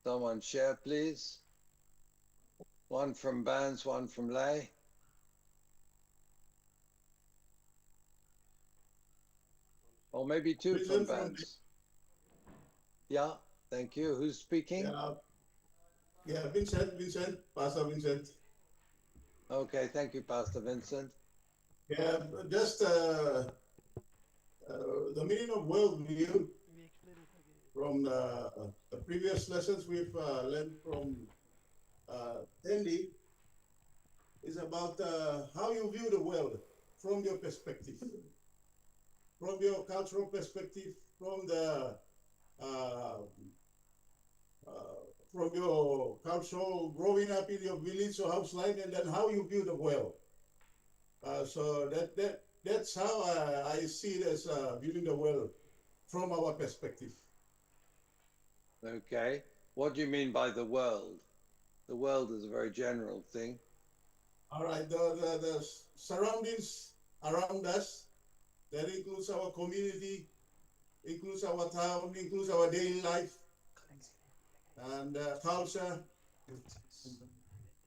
Someone share, please. One from Bans, one from Lay. Or maybe two from Bans. Yeah, thank you. Who's speaking? Yeah, Vincent, Pastor Vincent. Okay, thank you, Pastor Vincent. Yeah, just the meaning of worldview from the previous lessons we've learned from Tandy is about how you view the world from your perspective, from your cultural perspective, from the uh, from your cultural growing up in your village or house life, and then how you view the world. So that's how I see it as viewing the world from our perspective. Okay. What do you mean by the world? The world is a very general thing. All right, the surroundings around us, that includes our community, includes our town, includes our daily life, and culture,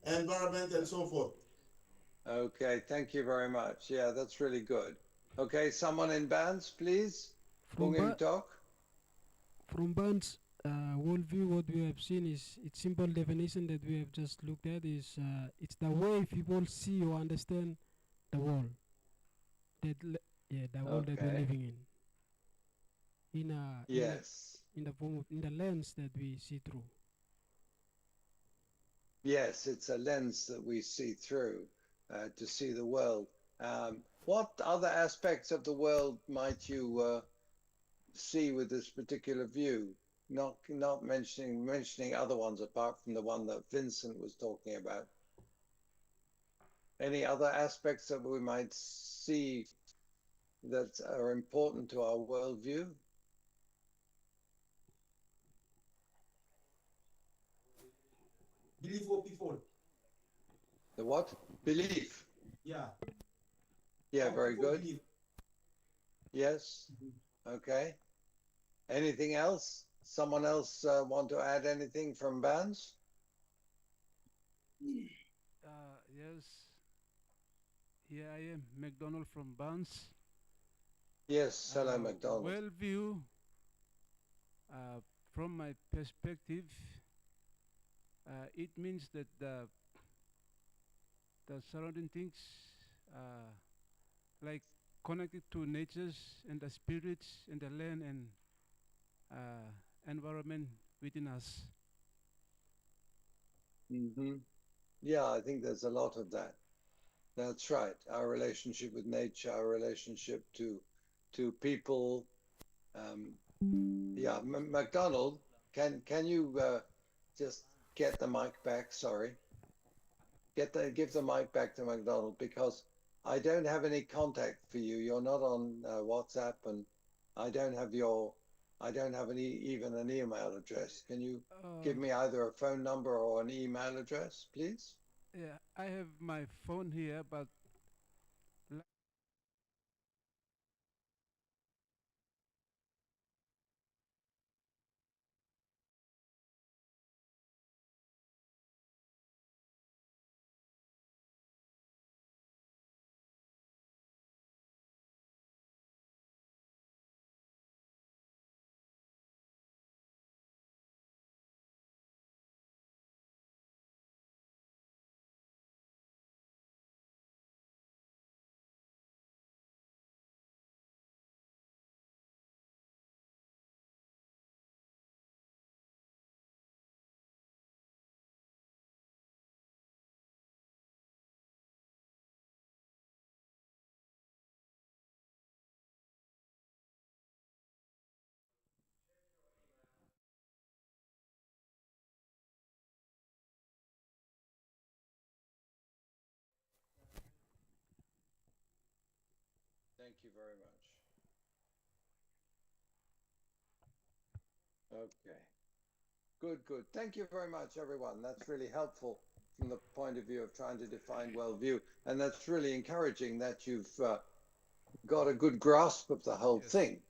environment, and so forth. Okay, thank you very much. Yeah, that's really good. Okay, someone in Bans, please. Talk. From Barnes' worldview, what we have seen is its simple definition that we have just looked at is it's the way people see or understand the world that the world that we're Okay. living in Yes. in the form of in the lens that we see through. Yes, it's a lens that we see through to see the world. What other aspects of the world might you see with this particular view? Not mentioning other ones apart from the one that Vincent was talking about. Any other aspects that we might see that are important to our worldview? Believe what people. The what? Belief. Yeah. Yeah, very good. Believe. Yes. Okay. Anything else? Someone else want to add anything from Bans? Yes, here I am, McDonald from Barnes. Yes, hello, McDonald. Worldview, from my perspective, it means that the surrounding things, like connected to natures and the spirits and the land and environment within us. Mm-hmm. Yeah, I think there's a lot of that. That's right. Our relationship with nature, our relationship to people. Yeah, McDonald, can you just get the mic back? Sorry, give the mic back to McDonald because I don't have any contact for you. You're not on WhatsApp, and I don't have even an email address. Can you give me either a phone number or an email address, please? Yeah, I have my phone here, but Thank you very much. Okay. Good. Thank you very much, everyone. That's really helpful from the point of view of trying to define worldview. And that's really encouraging that you've got a good grasp of the whole thing.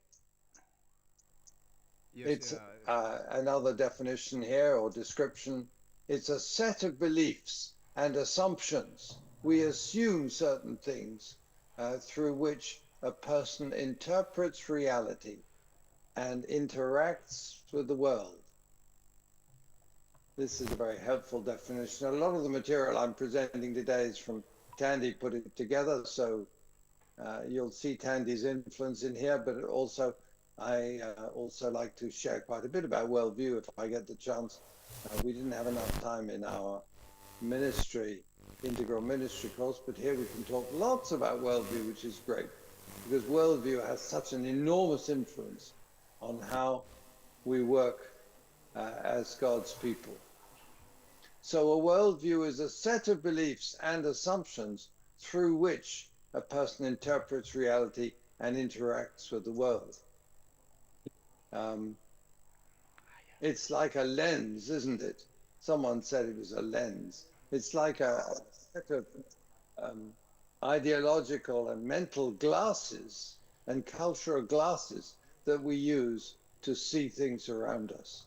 Yes, It's another definition here or description. It's a set of beliefs and assumptions. We assume certain things through which a person interprets reality and interacts with the world. This is a very helpful definition. A lot of the material I'm presenting today is from Tandy put it together, so you'll see Tandy's influence in here, but also I also like to share quite a bit about worldview if I get the chance. We didn't have enough time in our ministry, integral ministry course, but here we can talk lots about worldview, which is great, because worldview has such an enormous influence on how we work as God's people. So a worldview is a set of beliefs and assumptions through which a person interprets reality and interacts with the world. It's like a lens, isn't it? Someone said it was a lens. It's like a set of ideological and mental glasses and cultural glasses that we use to see things around us.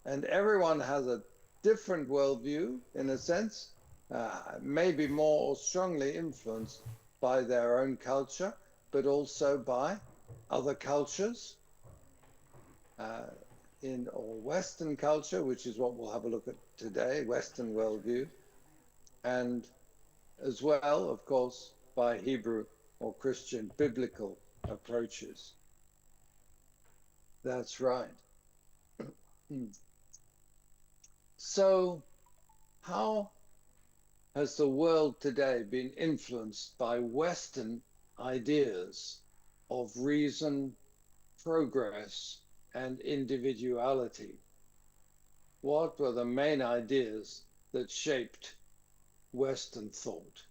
And everyone has a different worldview, in a sense, maybe more or strongly influenced by their own culture, but also by other cultures, in or Western culture, which is what we'll have a look at today, Western worldview, and as well, of course, by Hebrew or Christian biblical approaches. That's right. So, how has the world today been influenced by Western ideas of reason, progress, and individuality? What were the main ideas that shaped Western thought?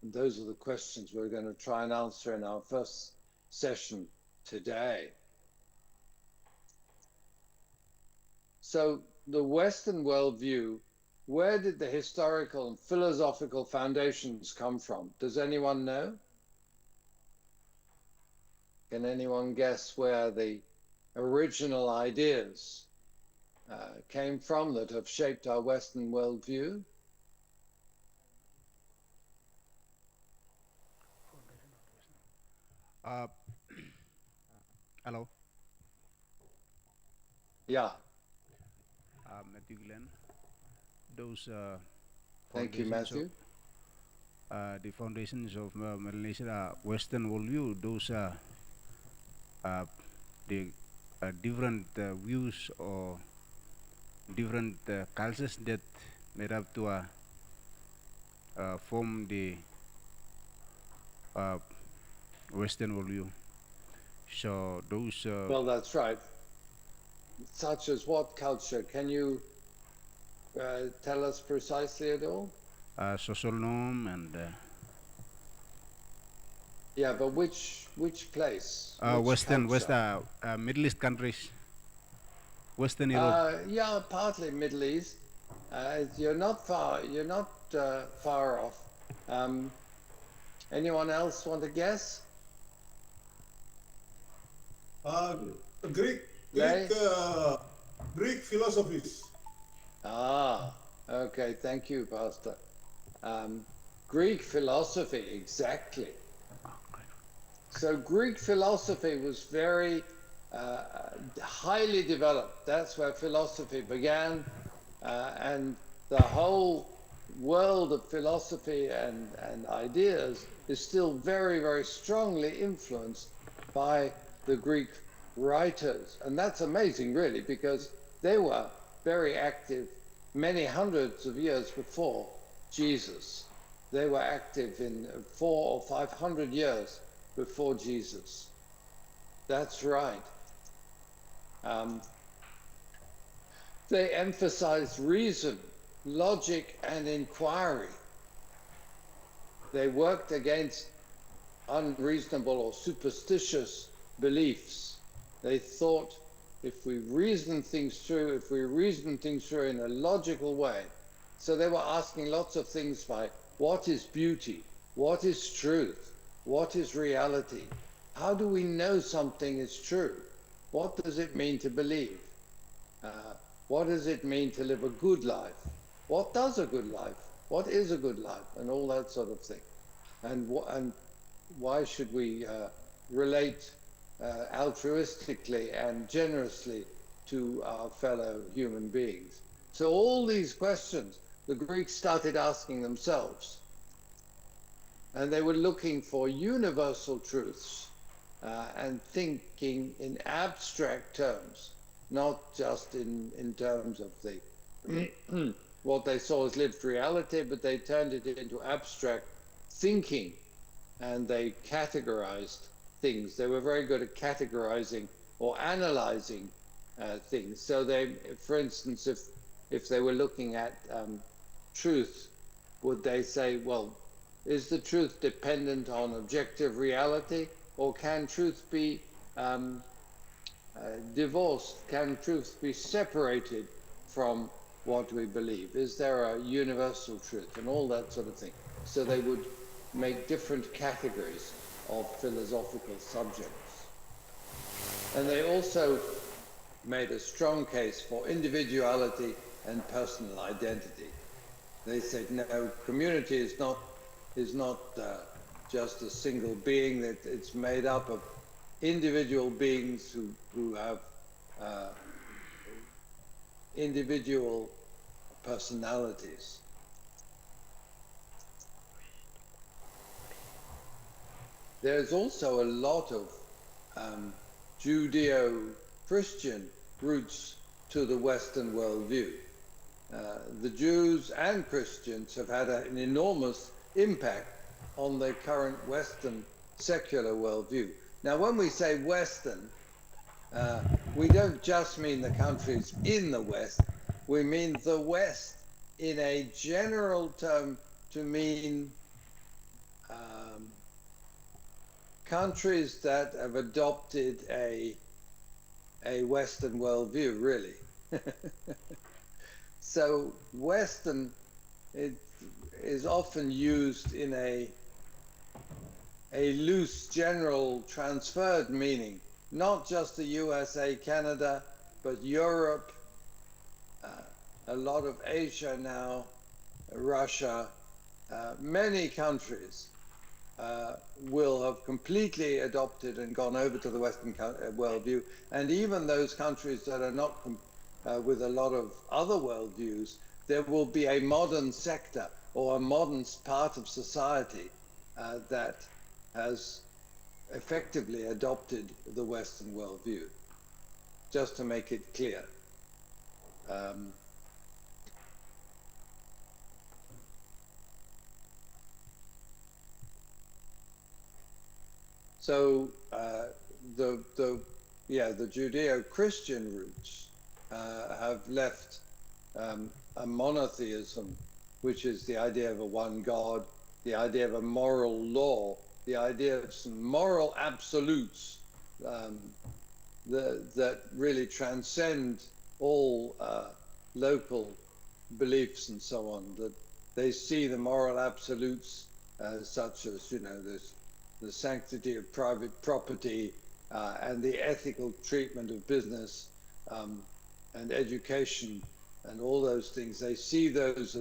And those are the questions we're going to try and answer in our first session today. So the Western worldview, where did the historical and philosophical foundations come from? Does anyone know? Can anyone guess where the original ideas came from that have shaped our Western worldview? Hello, Yeah, Matthew Glenn. Those thank you, Matthew. the foundations of Melanesian Western worldview. Those the different views or different cultures that made up to form the Western worldview. So those Well, that's right. Such as what culture? Can you tell us precisely at all? social norm and Yeah, but which place? Which Western culture? Middle East countries, Western Europe. Yeah, partly Middle East. You're not far. You're not far off. Anyone else want to guess? Greek philosophies. Ah, okay. Thank you, Pastor. Greek philosophy, exactly. So Greek philosophy was very highly developed. That's where philosophy began, and the whole world of philosophy and ideas is still very, very strongly influenced by the Greek writers. And that's amazing, really, because they were very active many hundreds of years before Jesus. They were active in 400 or 500 years before Jesus. That's right. They emphasized reason, logic, and inquiry. They worked against unreasonable or superstitious beliefs. They thought if we reason things through in a logical way. So they were asking lots of things like, what is beauty? What is truth? What is reality? how do we know something is true? What does it mean to believe? What does it mean to live a good life? What does a good life? What is a good life? And all that sort of thing. And why should we relate altruistically and generously to our fellow human beings? So all these questions the Greeks started asking themselves. And they were looking for universal truths and thinking in abstract terms, not just in terms of the what they saw as lived reality, but they turned it into abstract thinking, and they categorized things. They were very good at categorizing or analyzing things. So they, for instance, if they were looking at truth, would they say, well, is the truth dependent on objective reality, or can truth be divorced? Can truth be separated from what we believe? Is there a universal truth, and all that sort of thing? So they would make different categories of philosophical subjects. And they also made a strong case for individuality and personal identity. They said, no, community is not just a single being, that it's made up of individual beings who have individual personalities. There's also a lot of Judeo-Christian roots to the Western worldview. The Jews and Christians have had an enormous impact on the current Western secular worldview. Now, when we say Western, we don't just mean the countries in the West, we mean the West in a general term to mean countries that have adopted a Western worldview, really. So Western is often used in a loose, general, transferred meaning, not just the USA, Canada, but Europe, a lot of Asia now, Russia, many countries will have completely adopted and gone over to the Western worldview, and even those countries that are not with a lot of other worldviews, there will be a modern sector or a modern part of society that has effectively adopted the Western worldview, just to make it clear. So the Judeo-Christian roots have left a monotheism, which is the idea of a one God, the idea of a moral law, the idea of some moral absolutes that really transcend all local beliefs and so on. That they see the moral absolutes such as, you know, the sanctity of private property and the ethical treatment of business and education and all those things. They see those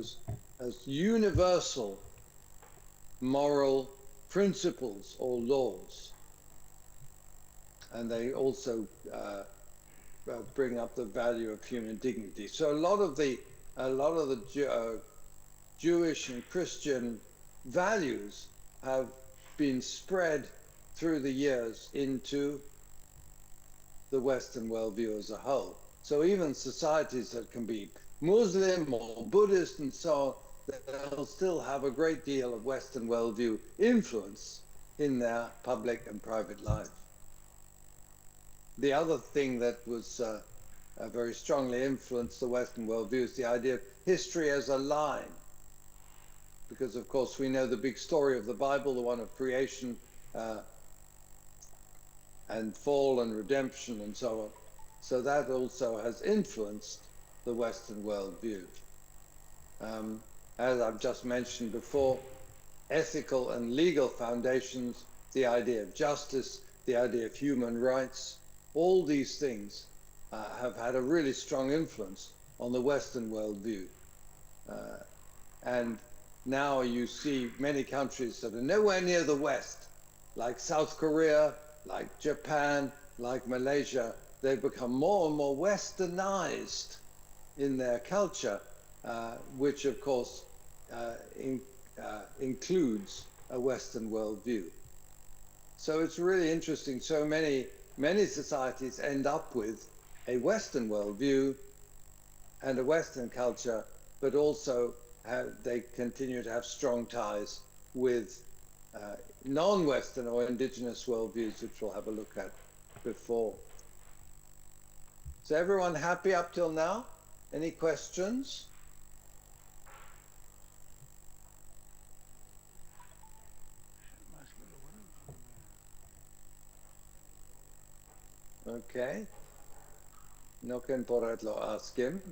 as universal moral principles or laws. And they also bring up the value of human dignity. So a lot of the Jewish and Christian values have been spread through the years into the Western worldview as a whole. So even societies that can be Muslim or Buddhist and so on, they'll still have a great deal of Western worldview influence in their public and private life. The other thing that was very strongly influenced the Western worldview is the idea of history as a line. Because, of course, we know the big story of the Bible, the one of creation and fall and redemption and so on. So that also has influenced the Western worldview. As I've just mentioned before, ethical and legal foundations, the idea of justice, the idea of human rights, all these things have had a really strong influence on the Western worldview. And now you see many countries that are nowhere near the West, like South Korea, like Japan, like Malaysia. They've become more and more westernized in their culture, which of course includes a Western worldview. So it's really interesting. So many societies end up with a Western worldview and a Western culture, but also they continue to have strong ties with non-Western or indigenous worldviews, which we'll have a look at before. So everyone happy up till now? Any questions? Okay. No ken poradlo ask him.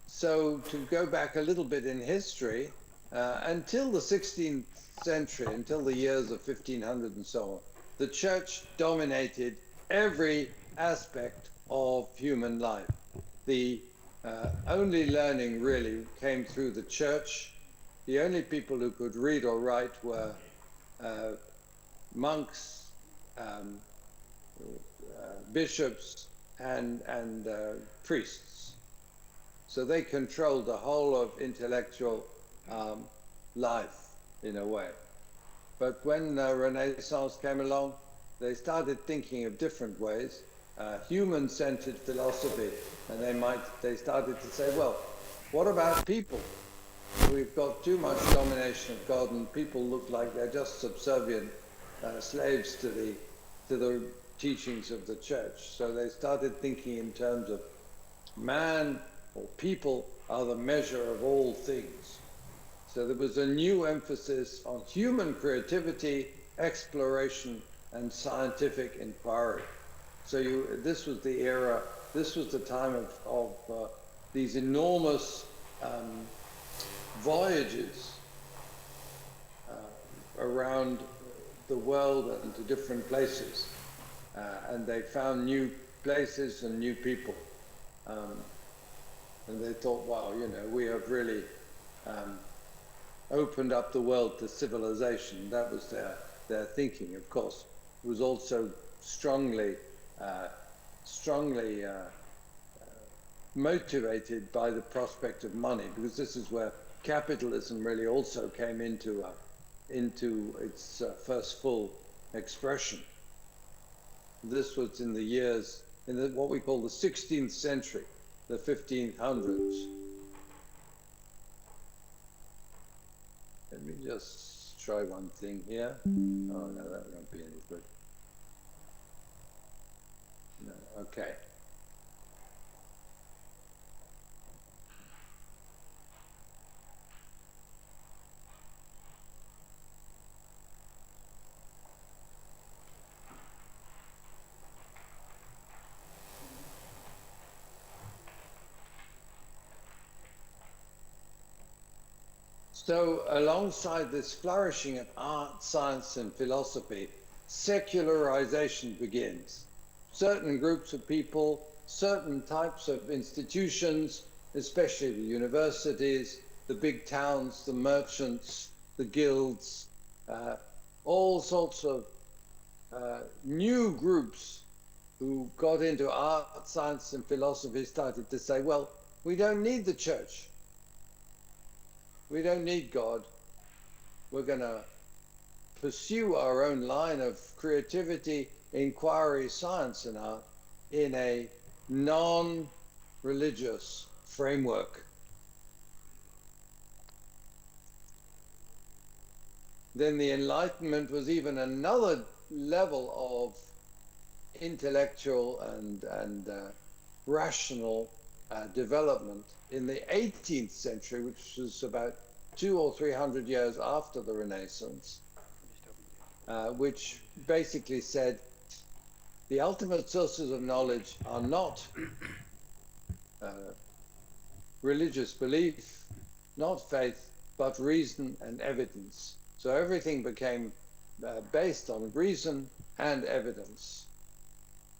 So to go back a little bit in history, until the 16th century, until the years of 1500 and so on, the church dominated every aspect of human life. The only learning really came through the church. The only people who could read or write were monks, bishops, and priests. So they controlled the whole of intellectual life in a way. But when Renaissance came along, they started thinking of different ways, human-centered philosophy, and they started to say, well, what about people? We've got too much domination of God, and people look like they're just subservient slaves to the teachings of the church. So they started thinking in terms of man or people are the measure of all things. So there was a new emphasis on human creativity, exploration, and scientific inquiry. So this was the era, this was the time of these enormous voyages around the world and to different places. And they found new places and new people. And they thought, wow, you know, we have really opened up the world to civilization. That was their thinking, of course. It was also strongly motivated by the prospect of money, because this is where capitalism really also came into its first full expression. This was in the years, what we call the 16th century, the 1500s. Let me just try one thing here. Oh no, that won't be any good. No, okay. So alongside this flourishing of art, science, and philosophy, secularization begins. Certain groups of people, certain types of institutions, especially the universities, the big towns, the merchants, the guilds, all sorts of new groups who got into art, science, and philosophy started to say, well, we don't need the church. We don't need God. We're going to pursue our own line of creativity, inquiry, science, and art in a non-religious framework. Then the Enlightenment was even another level of intellectual and rational development in the 18th century, which was about 200 or 300 years after the Renaissance, which basically said the ultimate sources of knowledge are not religious belief, not faith, but reason and evidence. So everything became based on reason and evidence.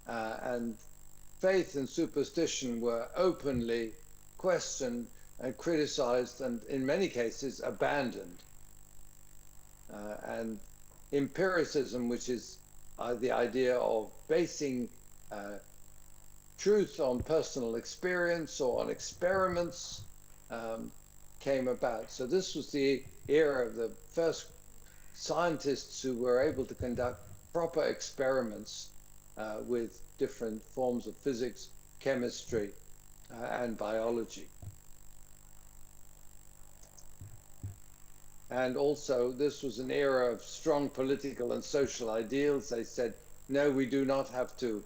And faith and superstition were openly questioned and criticized, and in many cases abandoned. And empiricism, which is the idea of basing truth on personal experience or on experiments, came about. So this was the era of the first scientists who were able to conduct proper experiments with different forms of physics, chemistry, and biology. And also, this was an era of strong political and social ideals. They said, no, we do not have to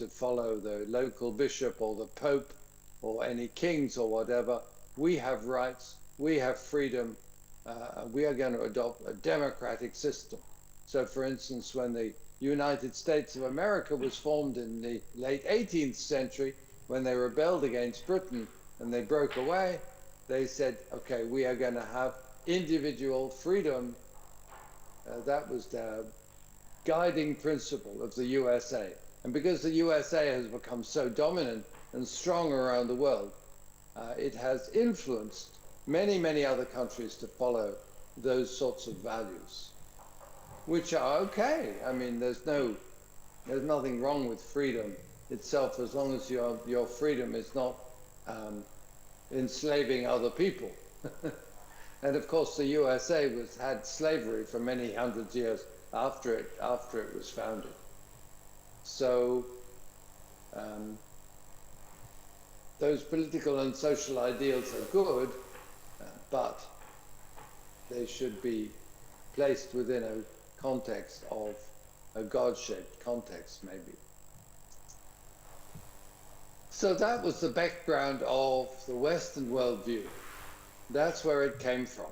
follow the local bishop or the pope or any kings or whatever. We have rights, we have freedom, we are going to adopt a democratic system. So for instance, when the United States of America was formed in the late 18th century, when they rebelled against Britain and they broke away, they said, okay, we are going to have individual freedom. That was the guiding principle of the USA. And because the USA has become so dominant and strong around the world, it has influenced many, many other countries to follow those sorts of values, which are okay. I mean, there's nothing wrong with freedom itself, as long as your freedom is not enslaving other people. And of course, the USA had slavery for many hundreds of years after it was founded. So those political and social ideals are good, but they should be placed within a context of a God-shaped context, maybe. So that was the background of the Western worldview. That's where it came from.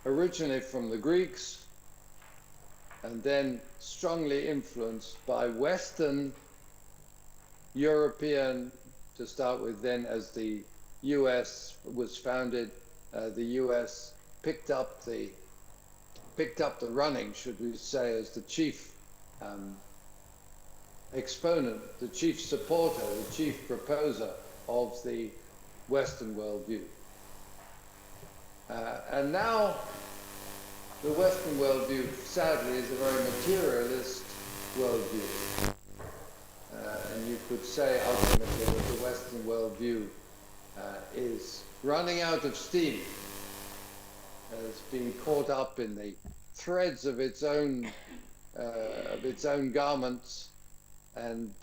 Originally from the Greeks, and then strongly influenced by Western European, to start with, then as the US was founded, the US picked up the running, should we say, as the chief exponent, the chief supporter, the chief proposer of the Western worldview. And now the Western worldview, sadly, is a very materialist worldview. And you could say ultimately that the Western worldview is running out of steam, has been caught up in the threads of its own garments, and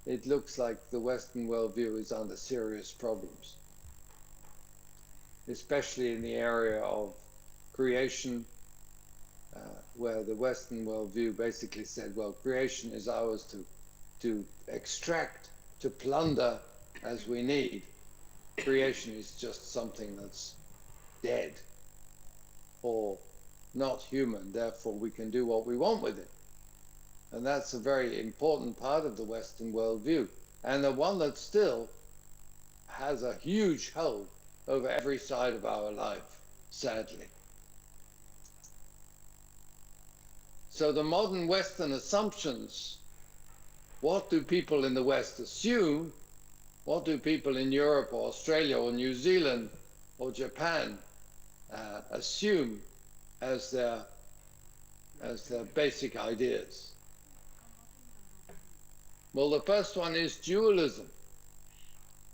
it looks like the Western worldview is under serious problems, especially in the area of creation, where the Western worldview basically said, well, creation is ours to extract, to plunder as we need. Creation is just something that's dead or not human, therefore we can do what we want with it. And that's a very important part of the Western worldview, and the one that still has a huge hold over every side of our life, sadly. So the modern Western assumptions, what do people in the West assume? What do people in Europe or Australia or New Zealand or Japan assume as their basic ideas? Well, the first one is dualism,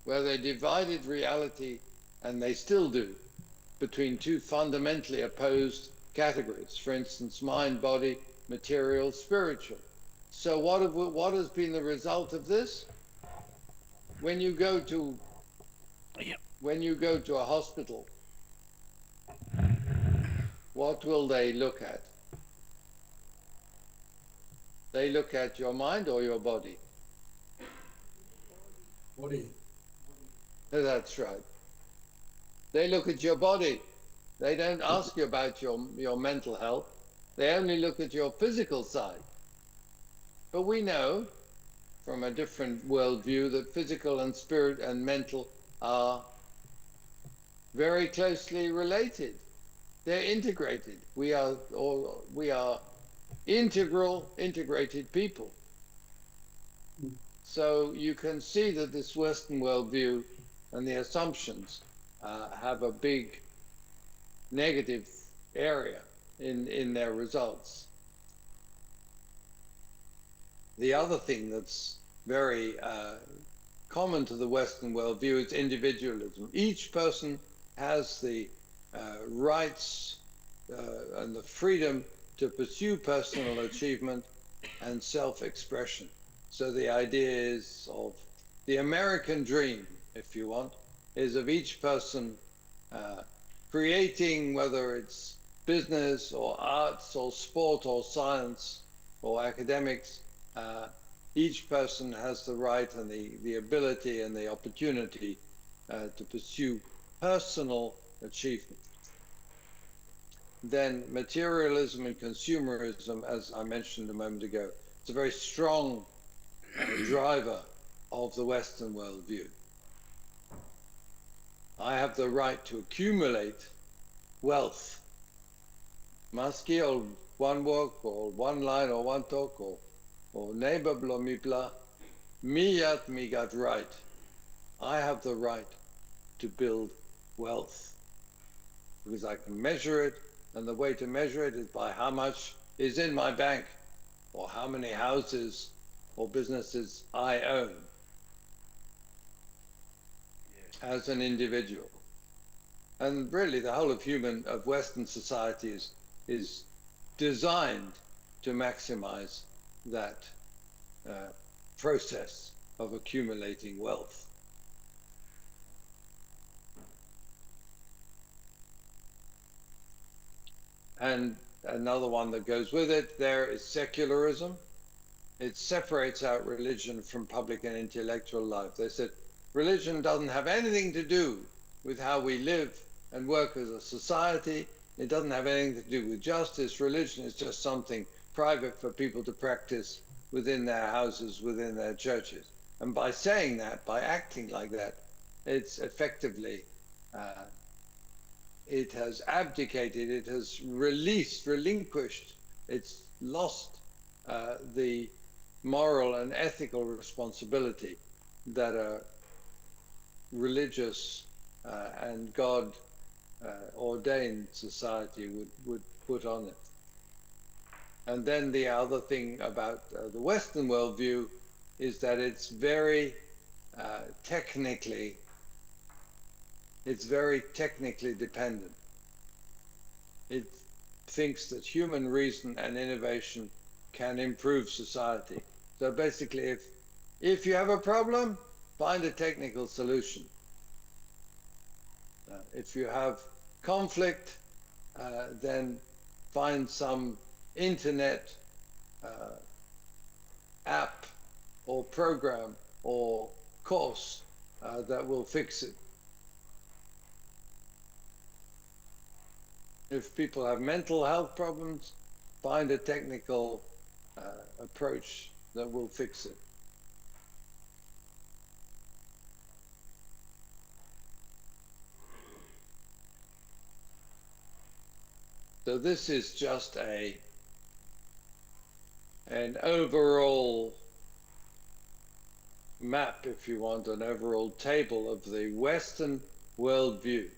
where they divided reality, and they still do, between two fundamentally opposed categories. For instance, mind, body, material, spiritual. So what has been the result of this? When you go to a hospital, what will they look at? They look at your mind or your body? Body. That's right. They look at your body. They don't ask you about your mental health. They only look at your physical side. But we know from a different worldview that physical and spirit and mental are very closely related. They're integrated. We are integrated people. So you can see that this Western worldview and the assumptions have a big negative area in their results. The other thing that's very common to the Western worldview is individualism. Each person has the rights and the freedom to pursue personal achievement and self-expression. So the idea is of the American dream, if you want, is of each person creating, whether it's business or arts or sport or science or academics, each person has the right and the ability and the opportunity to pursue personal achievement. Then materialism and consumerism, as I mentioned a moment ago, it's a very strong driver of the Western worldview. I have the right to accumulate wealth. Maski or one work or one line or one talk or neighbor blomipla, miyat me got right. I have the right to build wealth because I can measure it, and the way to measure it is by how much is in my bank or how many houses or businesses I own as an individual. And really the whole of Western society is designed to maximize that process of accumulating wealth. And another one that goes with it there is secularism. It separates out religion from public and intellectual life. They said religion doesn't have anything to do with how we live and work as a society. It doesn't have anything to do with justice. Religion is just something private for people to practice within their houses, within their churches. And by saying that, by acting like that, it's effectively, it has abdicated, it has relinquished, it's lost the moral and ethical responsibility that a religious and God ordained society would put on it. And then the other thing about the Western worldview is that it's very technically dependent. It thinks that human reason and innovation can improve society. So basically, if you have a problem, find a technical solution. If you have conflict, then find some internet app or program or course that will fix it. If people have mental health problems, find a technical approach that will fix it. So this is just an overall map, if you want, an overall table of the Western worldview.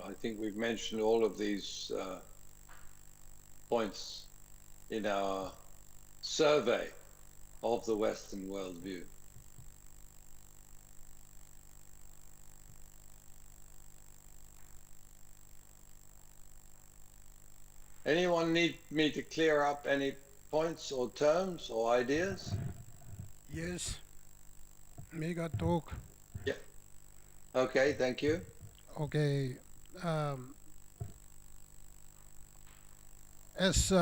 I think we've mentioned all of these points in our survey of the Western worldview. Anyone need me to clear up any points or terms or ideas? Yes, mega talk. Yeah. Okay, thank you. Okay. As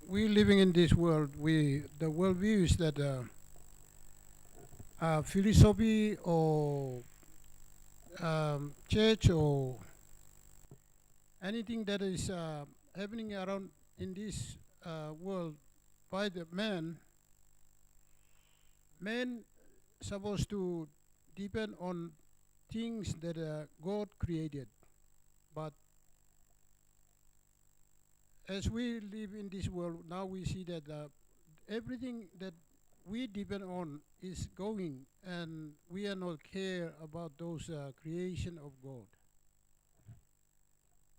we living in this world, the worldview is that philosophy or church or anything that is happening around in this world by the man supposed to depend on things that God created. But as we live in this world, now we see that everything that we depend on is going, and we are not care about those creation of God.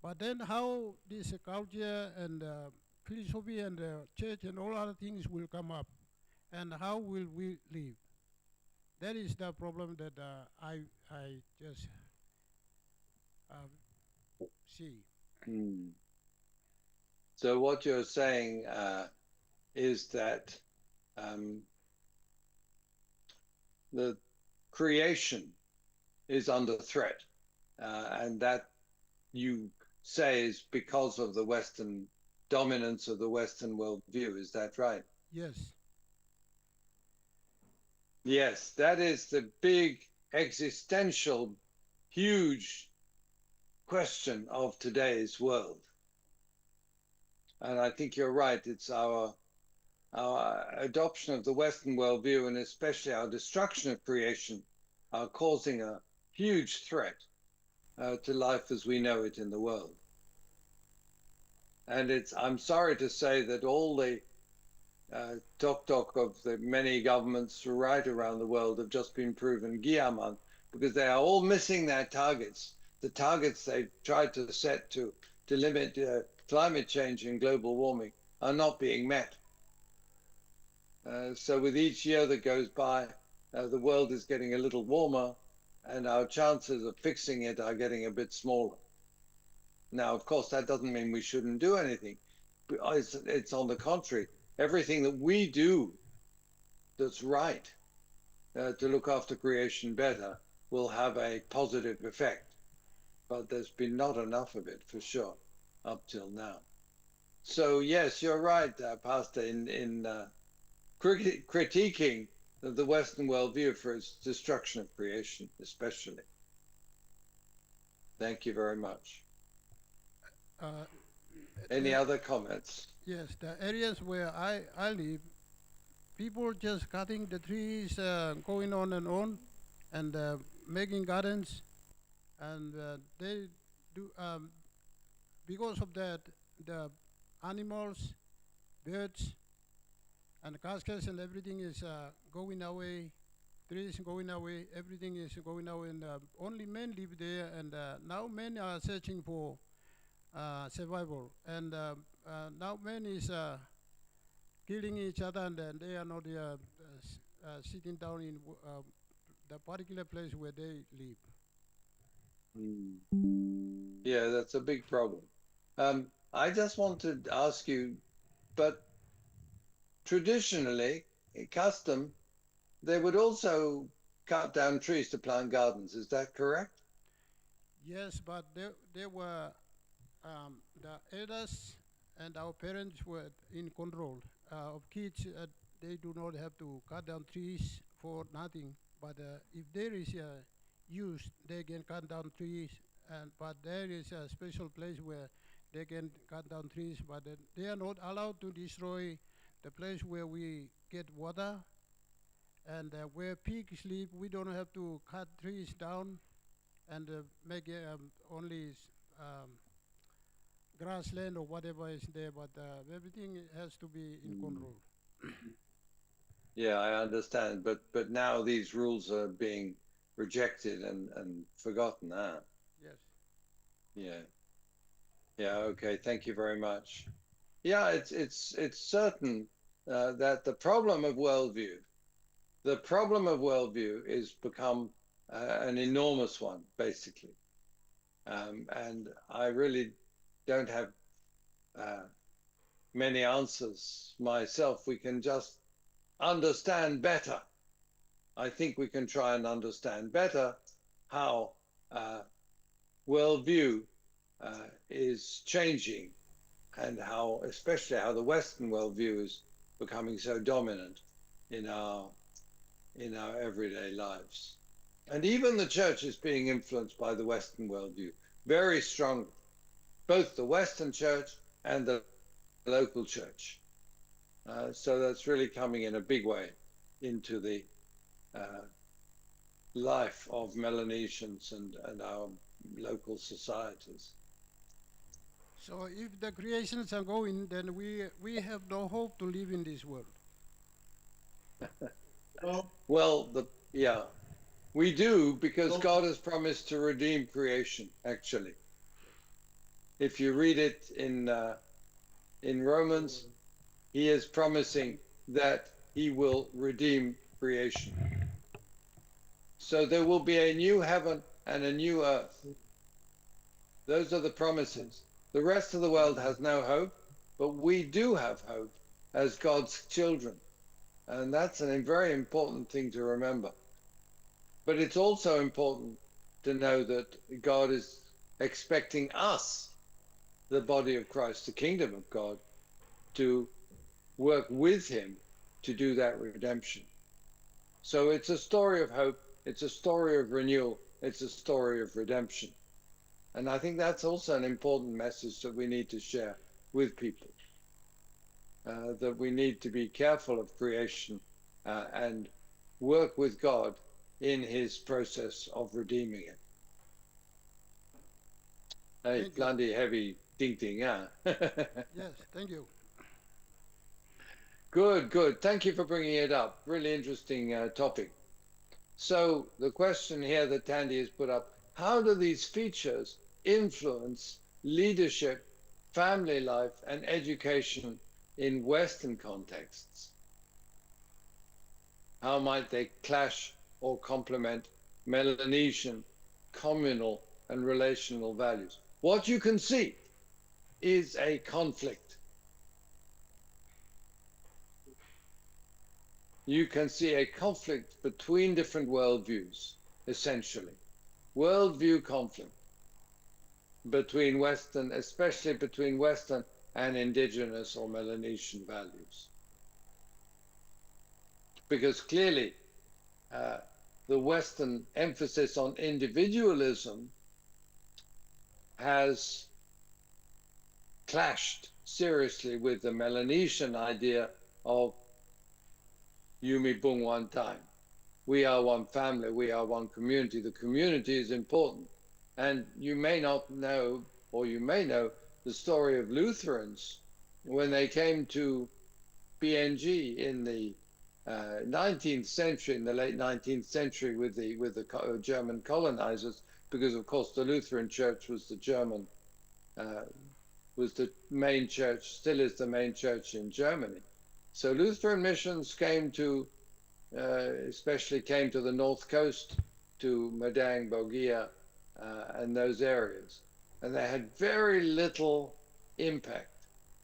But then how this culture and philosophy and church and all other things will come up, and how will we live? That is the problem that I just see. So what you're saying is that the creation is under threat, and that you say is because of the Western dominance of the Western worldview. Is that right? Yes. Yes, that is the big existential, huge question of today's world. And I think you're right. It's our adoption of the Western worldview, and especially our destruction of creation, are causing a huge threat to life as we know it in the world. And I'm sorry to say that all the talk of the many governments right around the world have just been proven Giaman, because they are all missing their targets. The targets they tried to set to limit climate change and global warming are not being met. So with each year that goes by, the world is getting a little warmer, and our chances of fixing it are getting a bit smaller. Now, of course, that doesn't mean we shouldn't do anything. It's on the contrary. Everything that we do that's right to look after creation better will have a positive effect. But there's been not enough of it, for sure, up till now. So yes, you're right, Pastor, in critiquing the Western worldview for its destruction of creation, especially. Thank you very much. Any other comments? Yes, the areas where I live, people just cutting the trees, going on, and making gardens, and they do because of that, the animals, birds, and caskets and everything is going away. Trees going away, everything is going away, and only men live there. And now men are searching for survival, and now men is killing each other, and they are not sitting down in the particular place where they live. Yeah, that's a big problem. I just want to ask you, but traditionally, in custom, they would also cut down trees to plant gardens. Is that correct? Yes, but there were the elders and our parents were in control of kids. They do not have to cut down trees for nothing. But if there is a use, they can cut down trees. But there is a special place where they can cut down trees, but they are not allowed to destroy the place where we get water, and where pigs live. We don't have to cut trees down and make only grassland or whatever is there, but everything has to be in control. Yeah, I understand, but now these rules are being rejected and forgotten. Yes. Yeah. Yeah. Okay. Thank you very much. Yeah, it's certain that the problem of worldview is become an enormous one, basically, and I really don't have many answers myself. We can just understand better. I think we can try and understand better how worldview is changing and how, especially how the Western worldview is becoming so dominant in our everyday lives. And even the church is being influenced by the Western worldview very strongly, both the Western church and the local church. So that's really coming in a big way into the life of Melanesians and our local societies. So if the creations are going, then we have no hope to live in this world. No, Well, we do, because God has promised to redeem creation, actually. If you read it in Romans, he is promising that he will redeem creation. So there will be a new heaven and a new earth. Those are the promises. The rest of the world has no hope, but we do have hope as God's children. And that's a very important thing to remember. But it's also important to know that God is expecting us, the body of Christ, the kingdom of God, to work with him to do that redemption. So it's a story of hope, it's a story of renewal, it's a story of redemption. And I think that's also an important message that we need to share with people, that we need to be careful of creation and work with God in his process of redeeming it. Hey, plenty heavy thinking, yeah. Yes, thank you. Good, good. Thank you for bringing it up. Really interesting topic. So the question here that Tandy has put up, how do these features influence leadership, family life, and education in Western contexts? How might they clash or complement Melanesian, communal, and relational values? What you can see is a conflict. You can see a conflict between different worldviews, essentially. Worldview conflict between Western, especially between Western and indigenous or Melanesian values. Because clearly, the Western emphasis on individualism has clashed seriously with the Melanesian idea of Yumi Bung Wan Time. We are one family, we are one community. The community is important. And you may not know, or you may know, the story of Lutherans when they came to BNG in the 19th century, in the late 19th century, with the German colonizers, because of course the Lutheran Church was the German, was the main church, still is the main church in Germany. So Lutheran missions came to, especially came to the north coast, to Madang, Bogia, and those areas. And they had very little impact.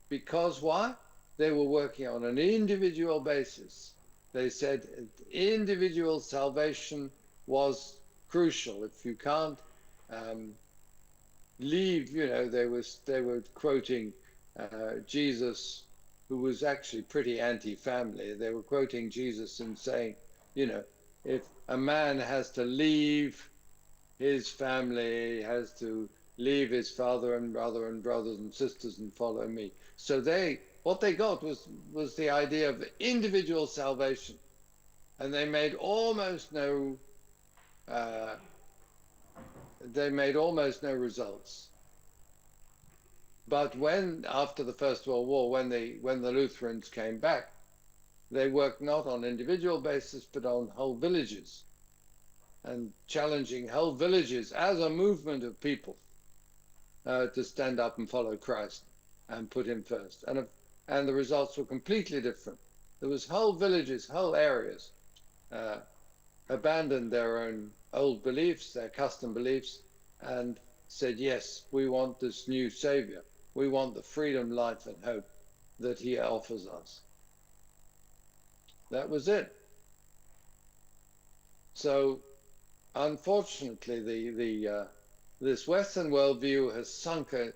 Because why? They were working on an individual basis. They said individual salvation was crucial. If you can't leave, you know, they were quoting Jesus, who was actually pretty anti-family. They were quoting Jesus and saying, you know, if a man has to leave his family, has to leave his father and brother and brothers and sisters and follow me. So what they got was the idea of individual salvation, and they made almost no results. But after the First World War, when the Lutherans came back, they worked not on individual basis, but on whole villages, and challenging whole villages as a movement of people to stand up and follow Christ and put him first. And the results were completely different. There was whole villages, whole areas abandoned their own old beliefs, their custom beliefs, and said, yes, we want this new savior. We want the freedom, life, and hope that he offers us. That was it. So, unfortunately, this Western worldview has sunk a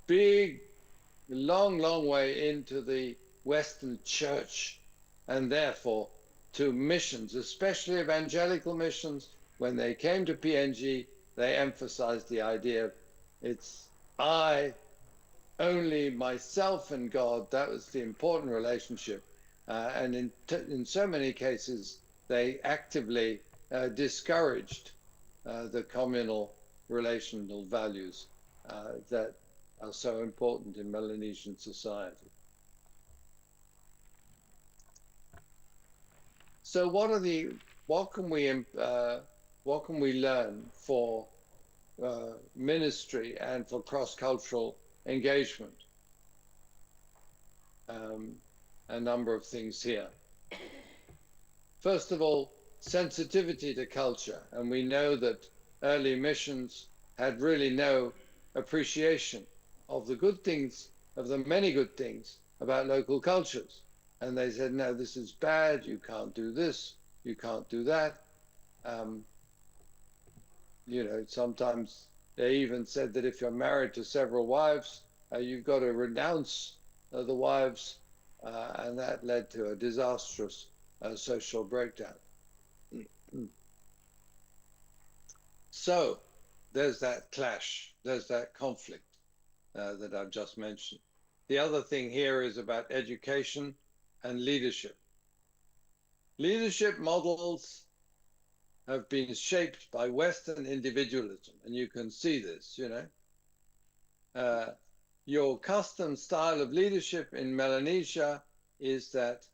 big long, long way into the Western church, and therefore to missions, especially evangelical missions. When they came to PNG, they emphasized the idea of it's I, only myself and God. That was the important relationship. And in so many cases, they actively discouraged the communal relational values that are so important in Melanesian society. So what can we learn for ministry and for cross-cultural engagement? A number of things here. First of all, sensitivity to culture. And we know that early missions had really no appreciation of the good things, of the many good things about local cultures. And they said, no, this is bad, you can't do this, you can't do that. You know, sometimes they even said that if you're married to several wives, you've got to renounce the wives, and that led to a disastrous social breakdown. So there's that clash, there's that conflict that I've just mentioned. The other thing here is about education and leadership. Leadership models have been shaped by Western individualism, and you can see this, you know. Your custom style of leadership in Melanesia is that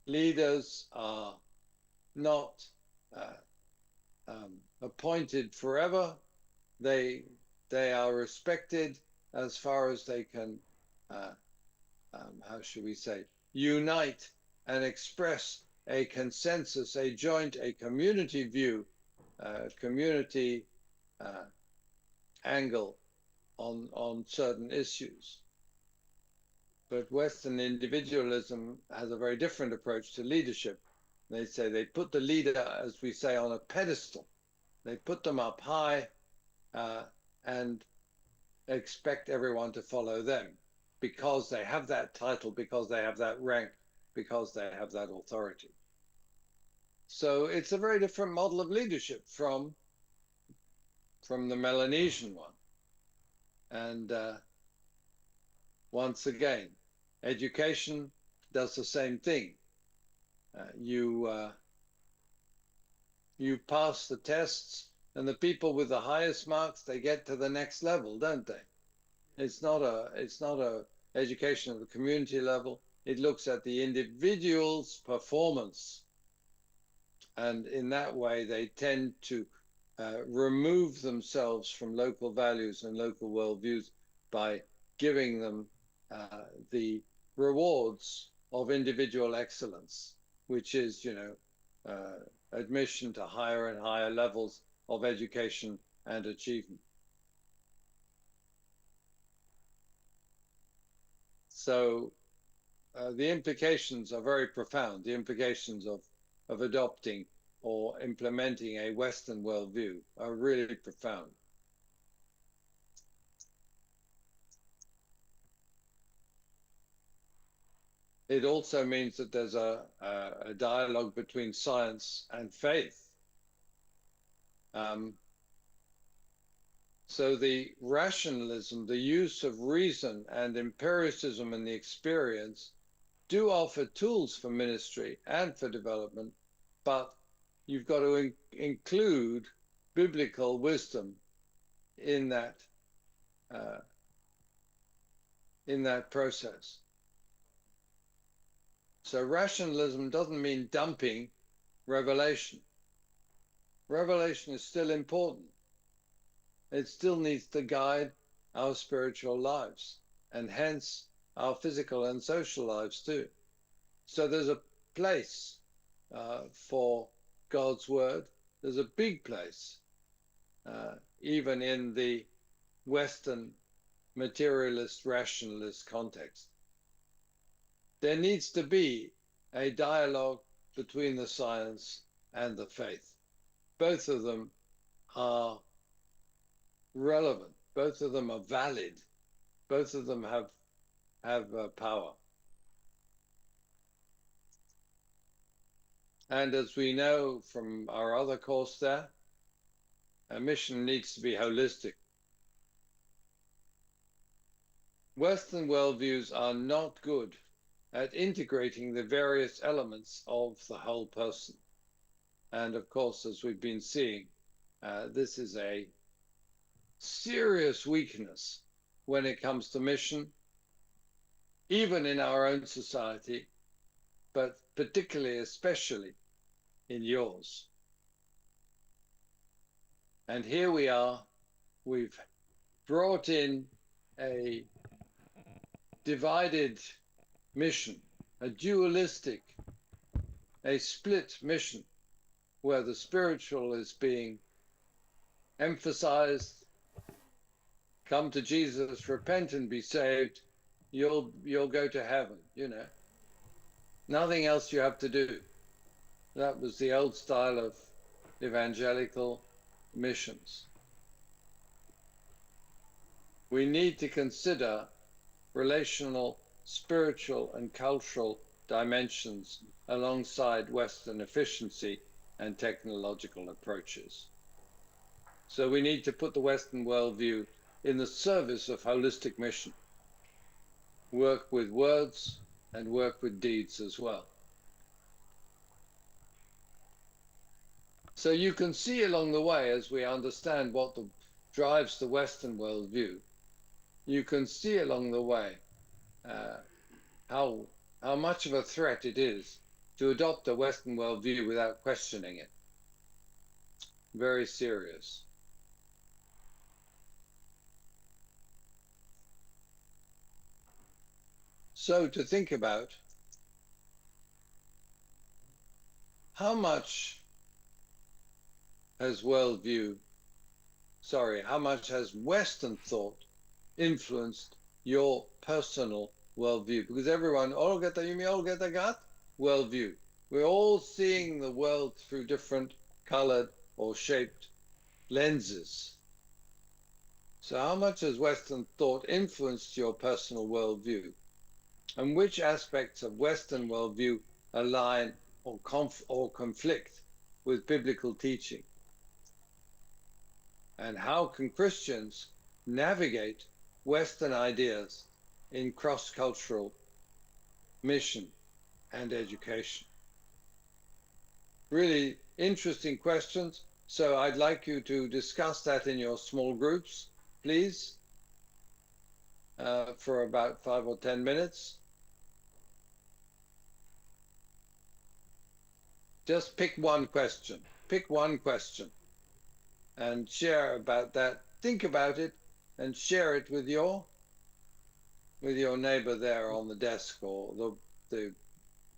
leaders are not appointed forever. They are respected as far as they can, how should we say, unite and express a consensus, a joint, a community view, community angle on certain issues. But Western individualism has a very different approach to leadership. They say they put the leader, as we say, on a pedestal. They put them up high and expect everyone to follow them because they have that title, because they have that rank, because they have that authority. So it's a very different model of leadership from the Melanesian one. And once again, education does the same thing. You pass the tests, and the people with the highest marks, they get to the next level, don't they? It's not a education at the community level. It looks at the individual's performance, and in that way, they tend to remove themselves from local values and local worldviews by giving them the rewards of individual excellence, which is, you know, admission to higher and higher levels of education and achievement. So the implications are very profound, the implications of adopting or implementing a Western worldview are really profound. It also means that there's a dialogue between science and faith. So the rationalism, the use of reason and empiricism in the experience do offer tools for ministry and for development, but you've got to include biblical wisdom in that process. So rationalism doesn't mean dumping revelation. Revelation is still important. It still needs to guide our spiritual lives, and hence our physical and social lives too. So there's a place for God's word. There's a big place, even in the Western materialist, rationalist context. There needs to be a dialogue between the science and the faith. Both of them are relevant. Both of them are valid. Both of them have power. And as we know from our other course there, a mission needs to be holistic. Western worldviews are not good at integrating the various elements of the whole person. And of course, as we've been seeing, this is a serious weakness when it comes to mission, even in our own society, but particularly, especially in yours. And here we are, we've brought in a divided mission, a dualistic, a split mission, where the spiritual is being emphasized. Come to Jesus, repent and be saved, you'll go to heaven, you know. Nothing else you have to do. That was the old style of evangelical missions. We need to consider relational, spiritual, and cultural dimensions alongside Western efficiency and technological approaches. So we need to put the Western worldview in the service of holistic mission. Work with words and work with deeds as well. So you can see along the way, as we understand what drives the Western worldview, you can see along the way how much of a threat it is to adopt a Western worldview without questioning it. Very serious. So to think about, how much has how much has Western thought influenced your personal worldview? Because everyone, worldview. We're all seeing the world through different colored or shaped lenses. So how much has Western thought influenced your personal worldview? And which aspects of Western worldview align or conflict with biblical teaching? And how can Christians navigate Western ideas in cross-cultural mission and education? Really interesting questions. So I'd like you to discuss that in your small groups, please, for about 5 or 10 minutes. Just pick one question and share about that. Think about it and share it with your neighbor there on the desk or the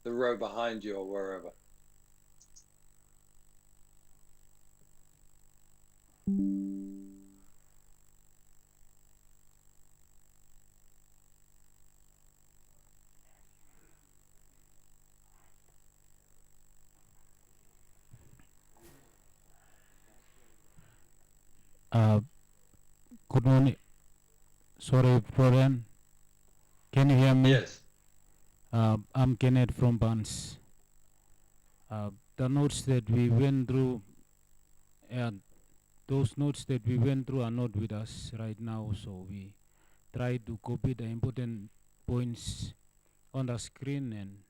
row behind you or wherever. Good morning. Sorry, Florian. Can you hear me? Yes. I'm Kenneth from Barnes. The notes that we went through, those notes that we went through are not with us right now, so we try to copy the important points on the screen,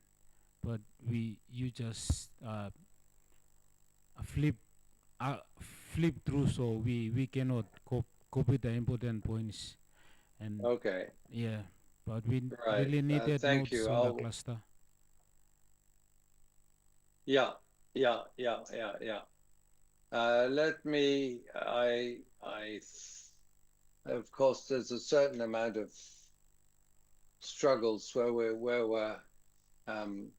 but you just flip through, so we cannot copy the important points. And okay. Yeah, but we Right. really needed Thank notes you. on the cluster. Yeah. Let me. Of course, there's a certain amount of struggles where we're trying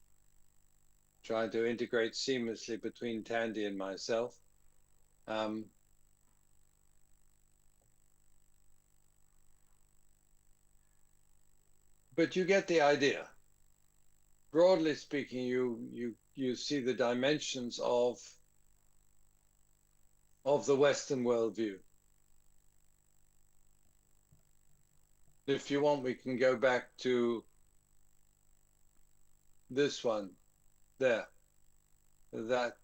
to integrate seamlessly between Tandy and myself. But you get the idea. Broadly speaking, you see the dimensions of the Western worldview. If you want, we can go back to this one there. That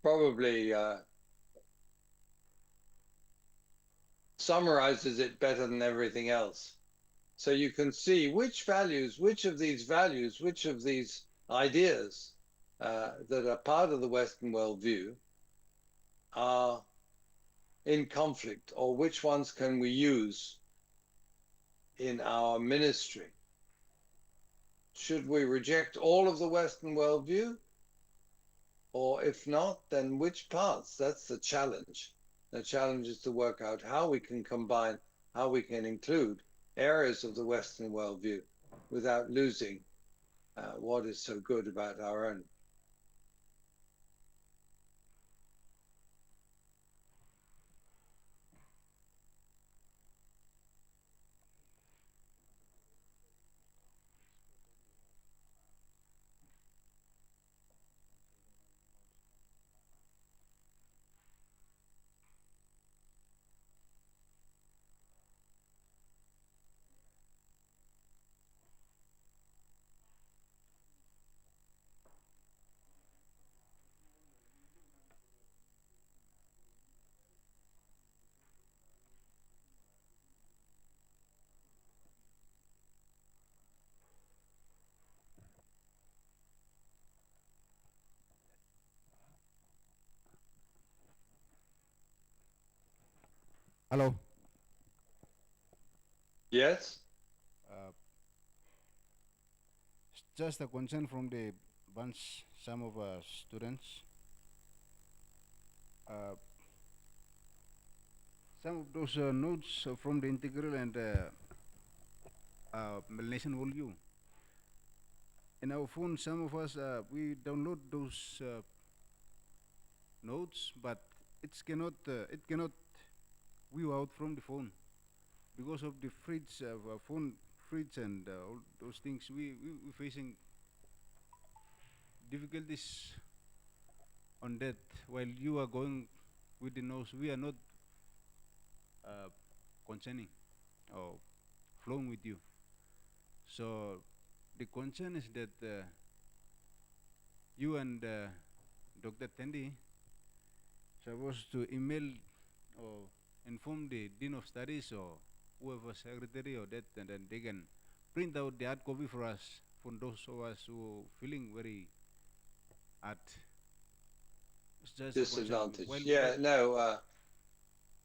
probably summarizes it better than everything else. So you can see which values, which of these ideas that are part of the Western worldview are in conflict, or which ones can we use in our ministry? Should we reject all of the Western worldview? Or if not, then which parts? That's the challenge. The challenge is to work out how we can combine, how we can include areas of the Western worldview without losing what is so good about our own. Hello. Yes? Just a concern from the bunch, some of our students. Some of those notes from the integral and Malaysian worldview. In our phone, some of us we download those notes, but it cannot view out from the phone because of the fridge, phone fridge and all those things. We facing difficulties on that. While you are going with the nose, we are not concerning or flowing with you. So the concern is that you and Dr. Tandy supposed to email or inform the Dean of Studies or whoever secretary or that, and then they can print out the hard copy for us, for those of us who feeling very at it's just a concern. Disadvantage. Yeah, no,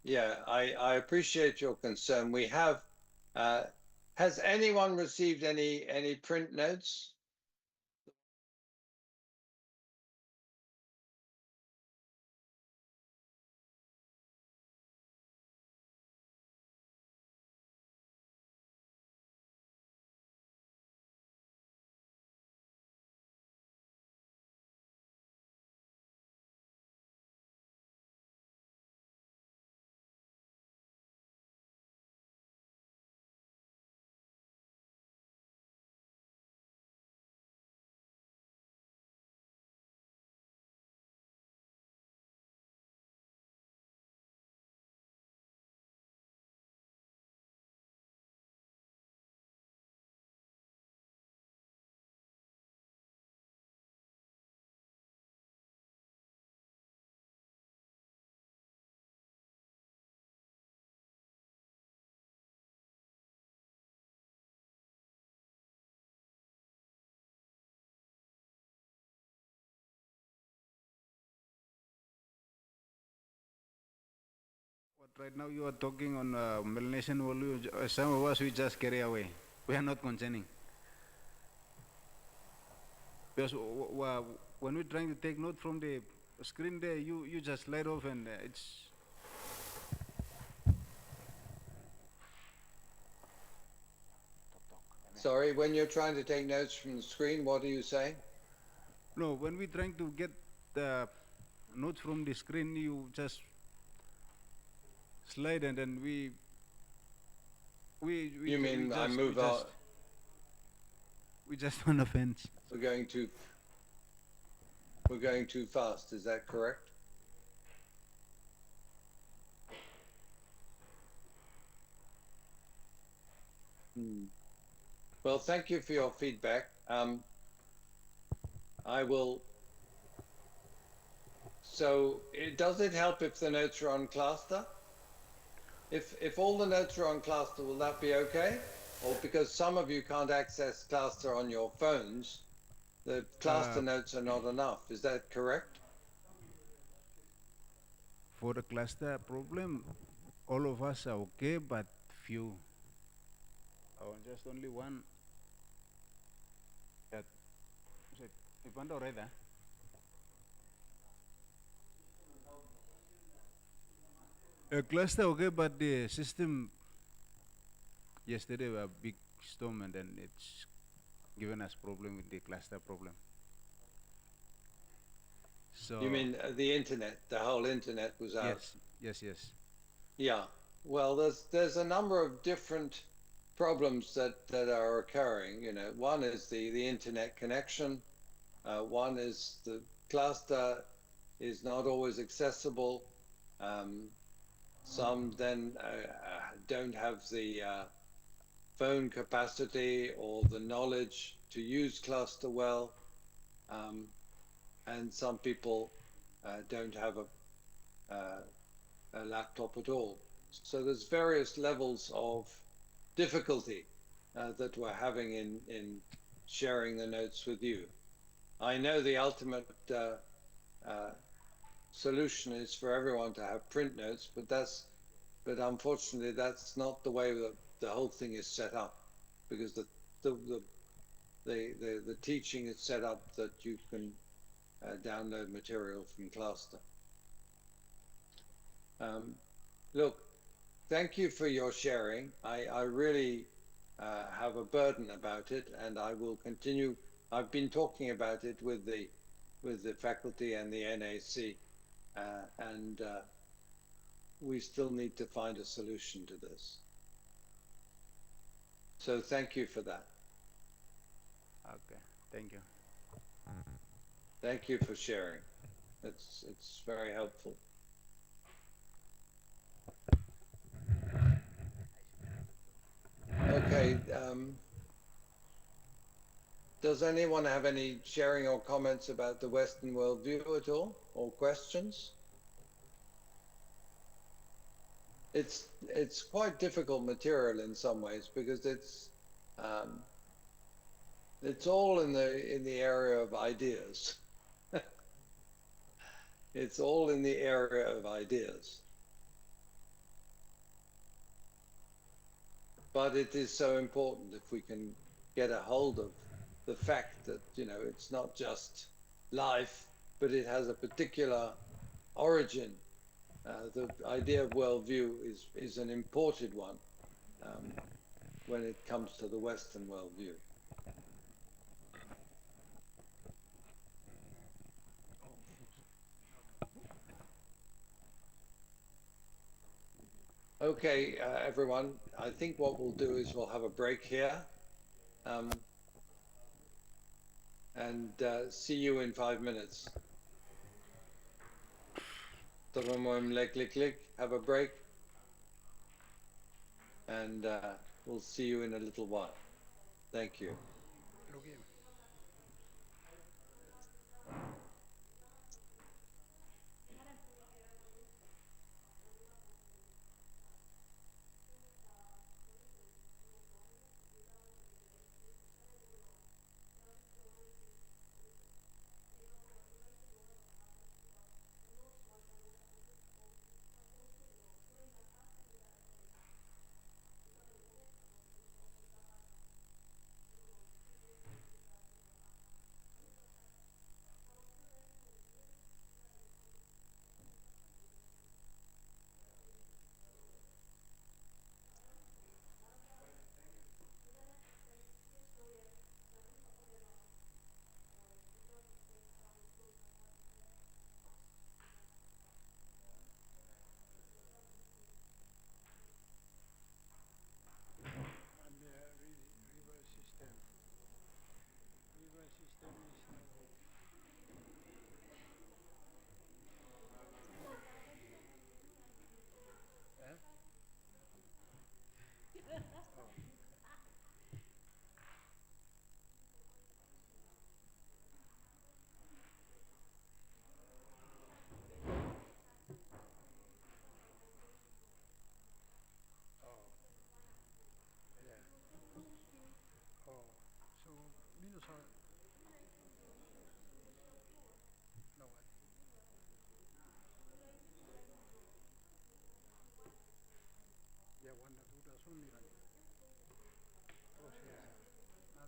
yeah, I appreciate your concern. We have, has anyone received any print notes? What right now you are talking on Melanesian worldview. Some of us we just carry away. We are not concerning. Because when we're trying to take note from the screen there, you just slide off and it's. Sorry, when you're trying to take notes from the screen, what are you saying? No, when we're trying to get the notes from the screen, you just slide and then we You mean I move out? We just on the fence. We're going too fast. Is that correct? Well, thank you for your feedback. I will. So, does it help if the notes are on Cluster? If all the notes are on Cluster, will that be okay? Or because some of you can't access Cluster on your phones, the Cluster notes are not enough. Is that correct? For the cluster problem, all of us are okay, but few. Just only one. That Ipanda already. A cluster okay, but the system yesterday were a big storm and then it's given us problem with the cluster problem. So You mean the internet? The whole internet was out. yes. Yeah. Well, there's a number of different problems that are occurring. You know, one is the internet connection. One is the cluster is not always accessible. Some then don't have the phone capacity or the knowledge to use cluster well, and some people don't have a laptop at all. So there's various levels of difficulty that we're having in sharing the notes with you. I know the ultimate solution is for everyone to have print notes, but unfortunately that's not the way that the whole thing is set up, because the teaching is set up that you can download material from Cluster. Look, thank you for your sharing. I really have a burden about it, and I will continue. I've been talking about it with the faculty and the NAC, and we still need to find a solution to this. So thank you for that. Okay, thank you. Thank you for sharing. It's very helpful. Okay. Does anyone have any sharing or comments about the Western worldview at all, or questions? It's quite difficult material in some ways, because it's all in the area of ideas. It's all in the area of ideas. But it is so important if we can get a hold of the fact that, you know, it's not just life, but it has a particular origin. The idea of worldview is an imported one when it comes to the Western worldview. Okay, everyone, I think what we'll do is we'll have a break here, and see you in 5 minutes. Have a break, and we'll see you in a little while. Thank you.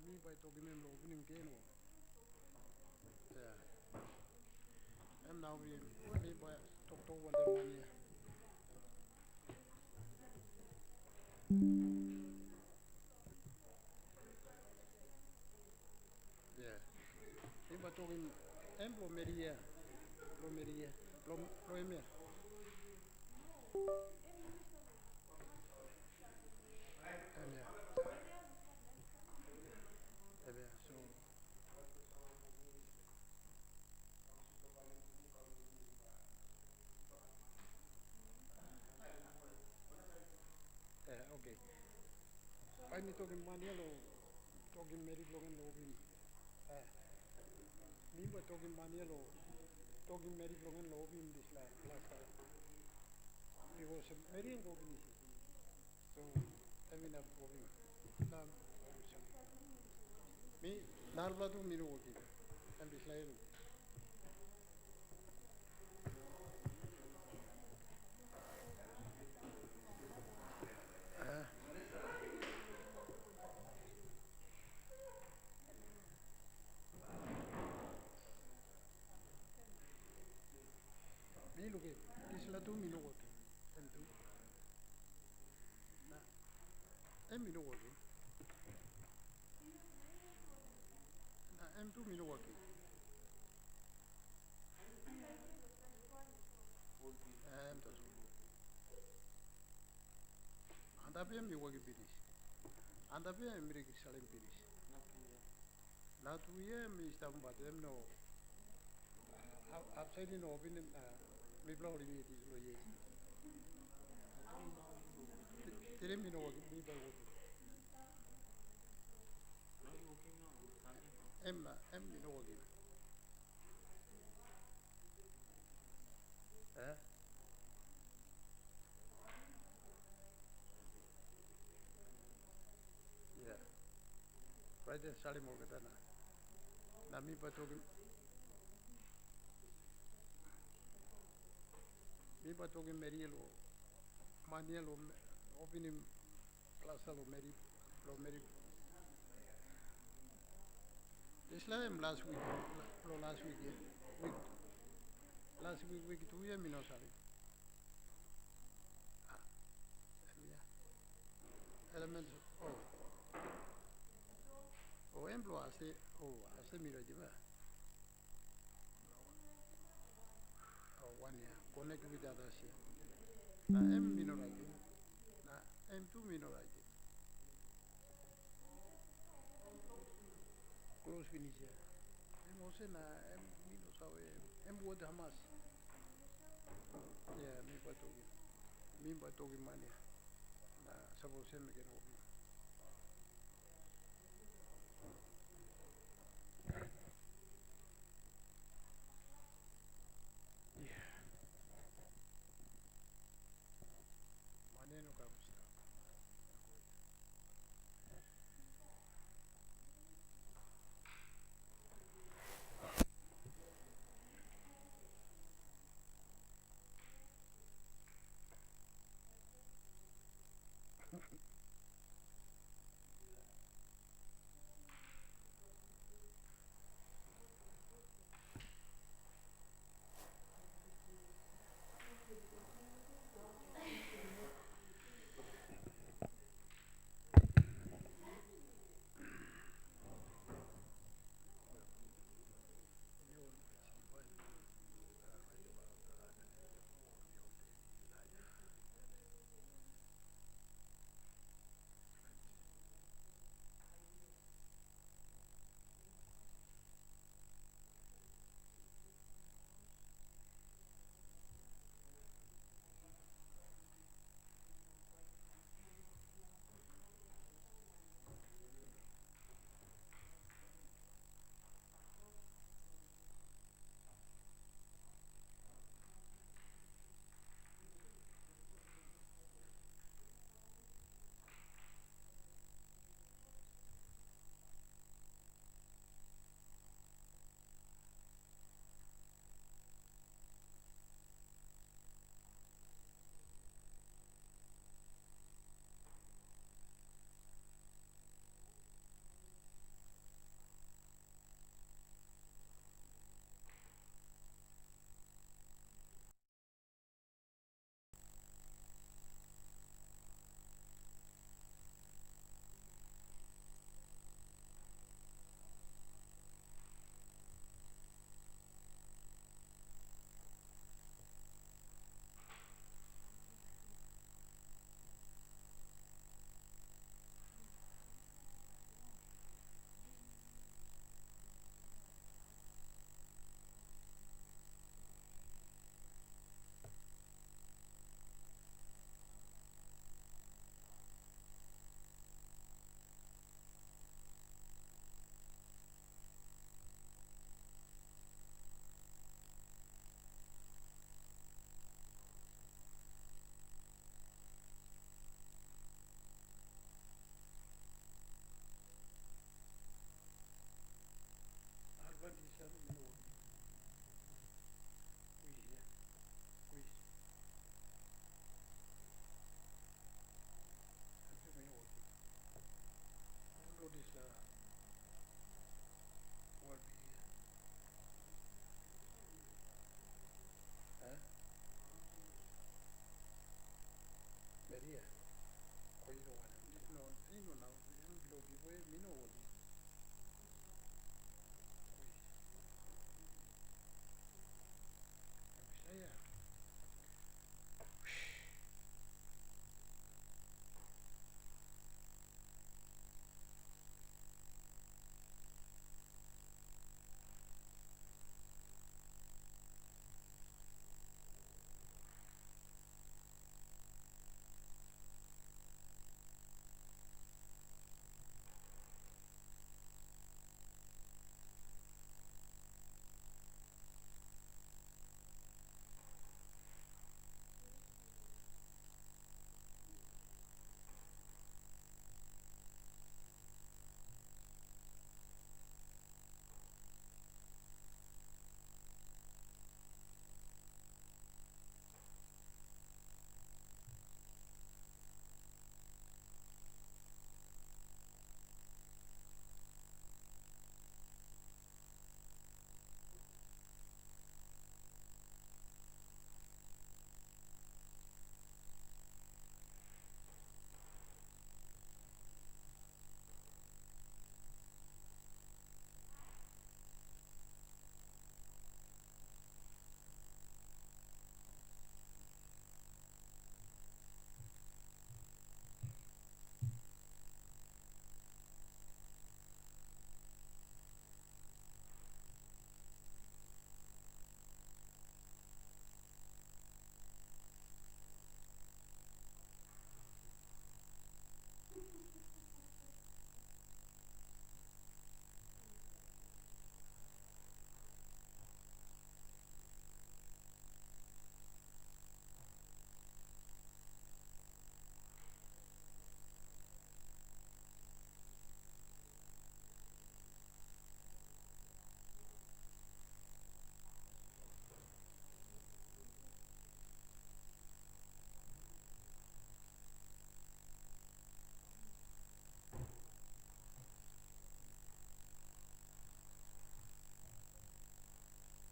mi by talking in opening game. Yeah. And now we me by talk to one day money. Yeah. Me by talking Emplomeria. Plomeria. Plomeria. And yeah. Yeah. So okay. I me talking money lo talking merit lo and loving. Me by talking money lo talking merit lo and loving this last time. Because very loving. So I mean I'm loving. Now me narva tu minu working. And this like me look at this la tu minu working. And tu na em minu working. Na em tu minu working. Em tu. Anda pia mi working finish. Anda pia em rig salim finish. Na tu ye mi stam bat em no. Outside in open mi blow ni ti lo ye. Tere mi no working mi by working. Em mi no working. Yeah. Right there, salim mo kita na. Na mi pa talking. Mi pa talking meri lo. Mania lo opening plaza lo meri lo meri. This last week lo last week yeah. Last week 2 years mi no salim. Yeah. Elements emplo hace mira lleva. 1 year connect with others here. Na em mi no like. Na em tu mi no like. Close finish here. Em also na em mi no sabe em would hamas. Yeah, mi pa talking money. Na suppose em get over. Yeah. Money no comes.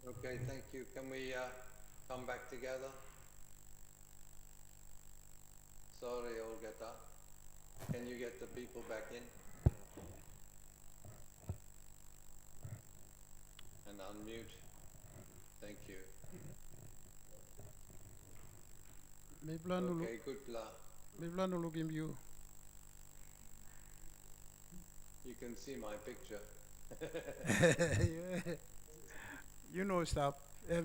Okay, thank you. Can we come back together? Sorry, Olgata. Can you get the people back in? And unmute. Thank you. Okay, good luck. You can see my picture. You know stuff. Okay.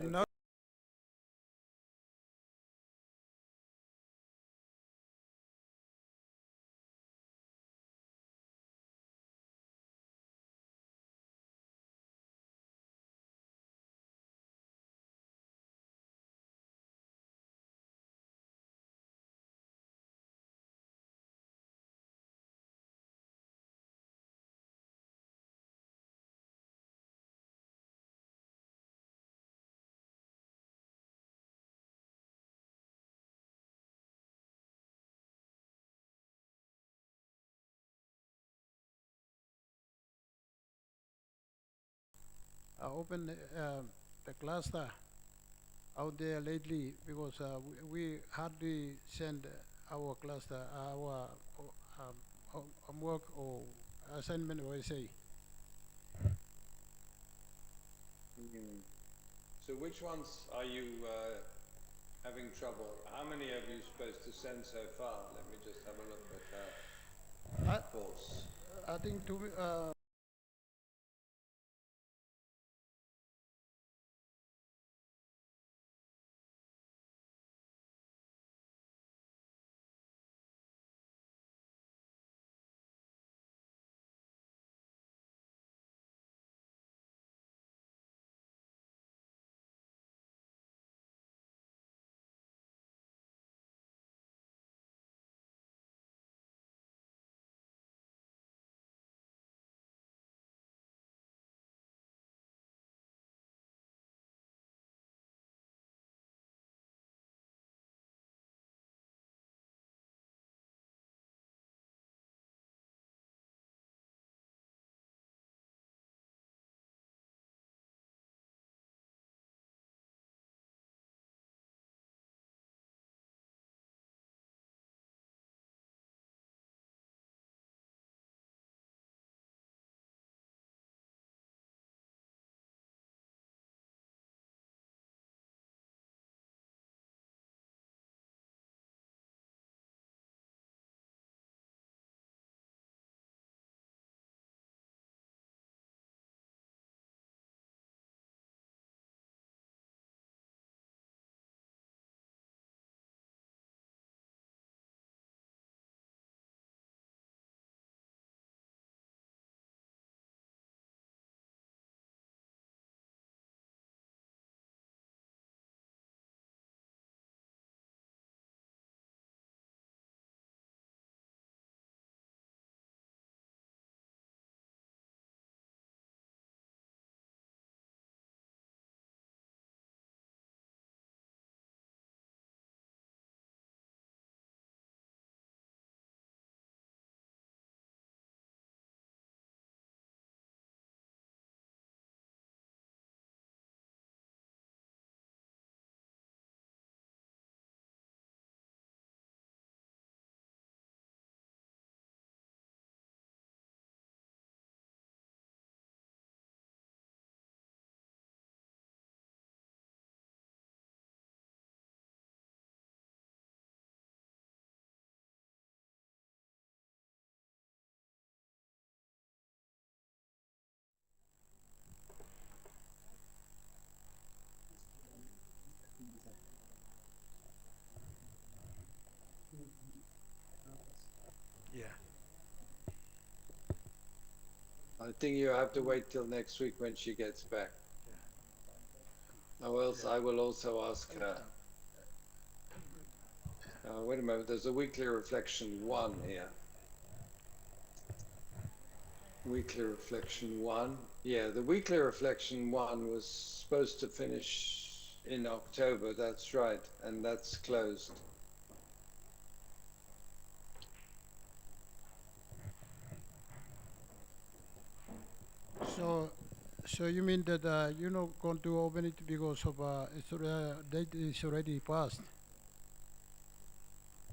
I opened the cluster out there lately because we hardly send our cluster, our homework or assignment or essay. So which ones are you having trouble? How many are you supposed to send so far? Let me just have a look at that course. I think Yeah. I think you have to wait till next week when she gets back. Or else I will also ask her. Wait a moment, there's a weekly reflection 1 here. Weekly reflection 1. Yeah, the weekly reflection 1 was supposed to finish in October, that's right, and that's closed. So you mean that you're not going to open it because of date is already passed?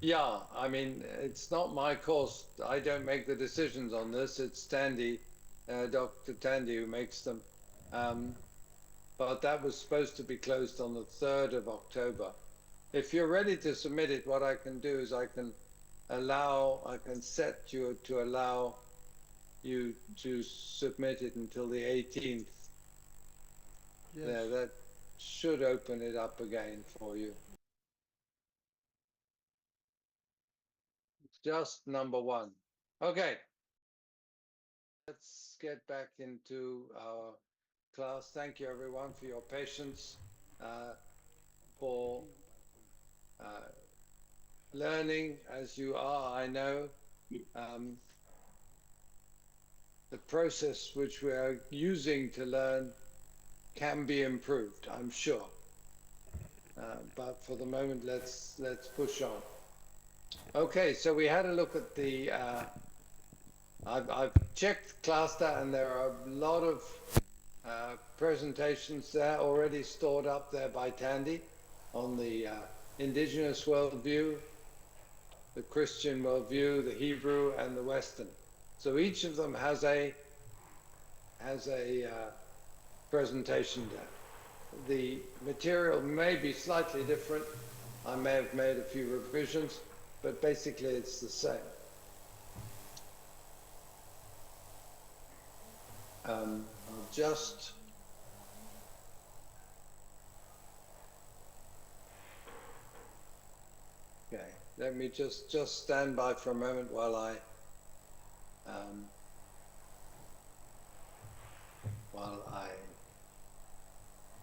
Yeah, I mean, it's not my course. I don't make the decisions on this. It's Tandy, Dr. Tandy, who makes them. But that was supposed to be closed on the 3rd of October. If you're ready to submit it, what I can do is I can set you to allow you to submit it until the 18th. Yes. There, that should open it up again for you. Just number 1. Okay. Let's get back into our class. Thank you everyone for your patience, for learning as you are, I know. The process which we are using to learn can be improved, I'm sure. But for the moment, let's push on. Okay, so we had a look at the, I've checked Cluster and there are a lot of presentations there already stored up there by Tandy on the indigenous worldview, the Christian worldview, the Hebrew, and the Western. So each of them has a presentation there. The material may be slightly different. I may have made a few revisions, but basically it's the same. I'll just okay. Let me just stand by for a moment while I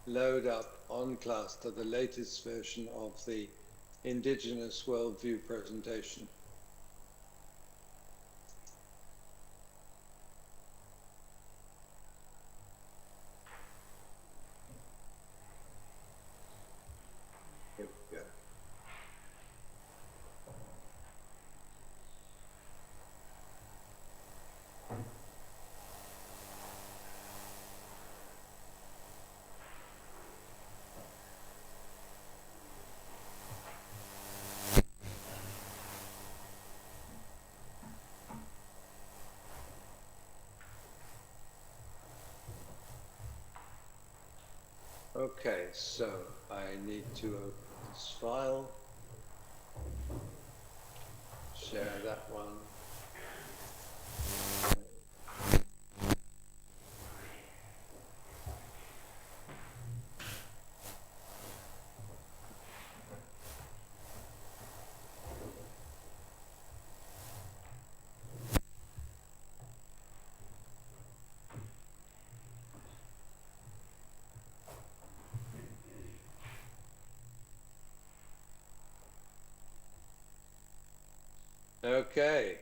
load up on Cluster the latest version of the Indigenous Worldview presentation. Here we go. Okay, so I need to open this file, share that one. Okay,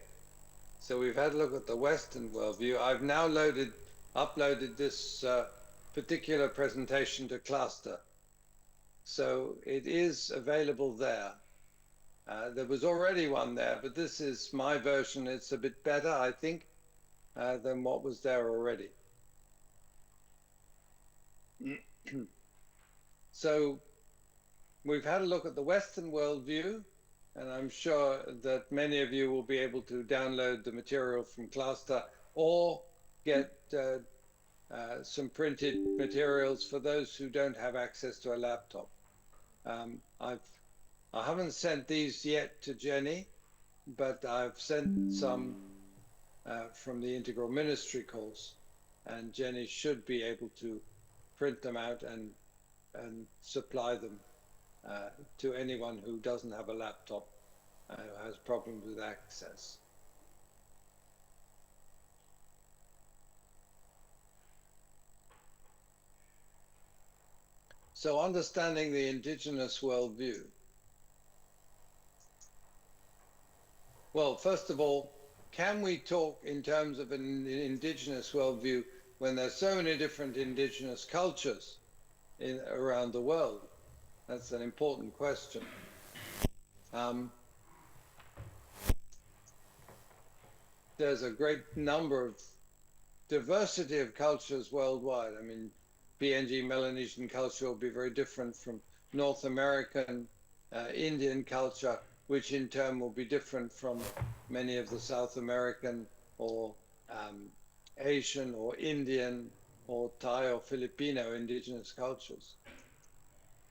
so we've had a look at the Western worldview. I've now uploaded this particular presentation to Cluster. So it is available there. There was already one there, but this is my version. It's a bit better, I think, than what was there already. So we've had a look at the Western worldview, and I'm sure that many of you will be able to download the material from Cluster or get some printed materials for those who don't have access to a laptop. I haven't sent these yet to Jenny, but I've sent some from the Integral Ministry course, and Jenny should be able to print them out and supply them to anyone who doesn't have a laptop, who has problems with access. So understanding the indigenous worldview. Well, first of all, can we talk in terms of an indigenous worldview when there's so many different indigenous cultures around the world? That's an important question. There's a great number of diversity of cultures worldwide. I mean, PNG Melanesian culture will be very different from North American, Indian culture, which in turn will be different from many of the South American or Asian or Indian or Thai or Filipino indigenous cultures.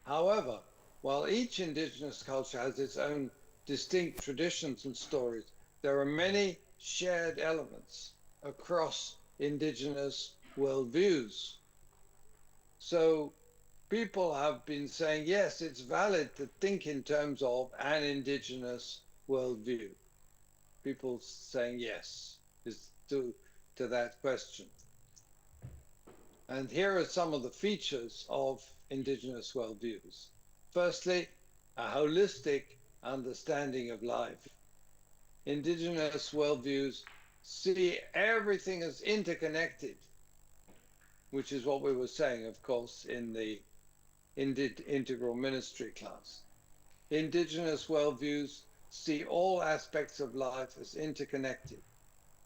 However, while each indigenous culture has its own distinct traditions and stories, there are many shared elements across indigenous worldviews. So people have been saying, yes, it's valid to think in terms of an indigenous worldview. People saying yes is to that question. And here are some of the features of indigenous worldviews. Firstly, a holistic understanding of life. Indigenous worldviews see everything as interconnected, which is what we were saying, of course, in the integral ministry class. Indigenous worldviews see all aspects of life as interconnected.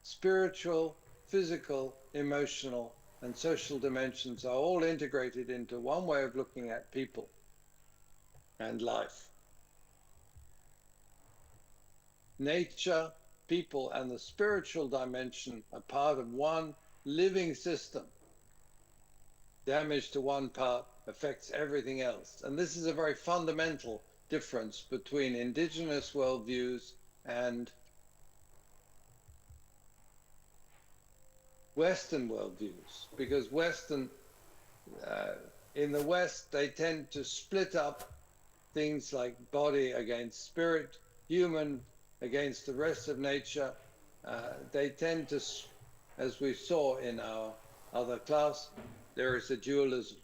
Spiritual, physical, emotional, and social dimensions are all integrated into one way of looking at people and life. Nature, people, and the spiritual dimension are part of one living system. Damage to one part affects everything else. And this is a very fundamental difference between indigenous worldviews and Western worldviews, because in the West, they tend to split up things like body against spirit, human against the rest of nature. They tend to, as we saw in our other class, there is a dualism.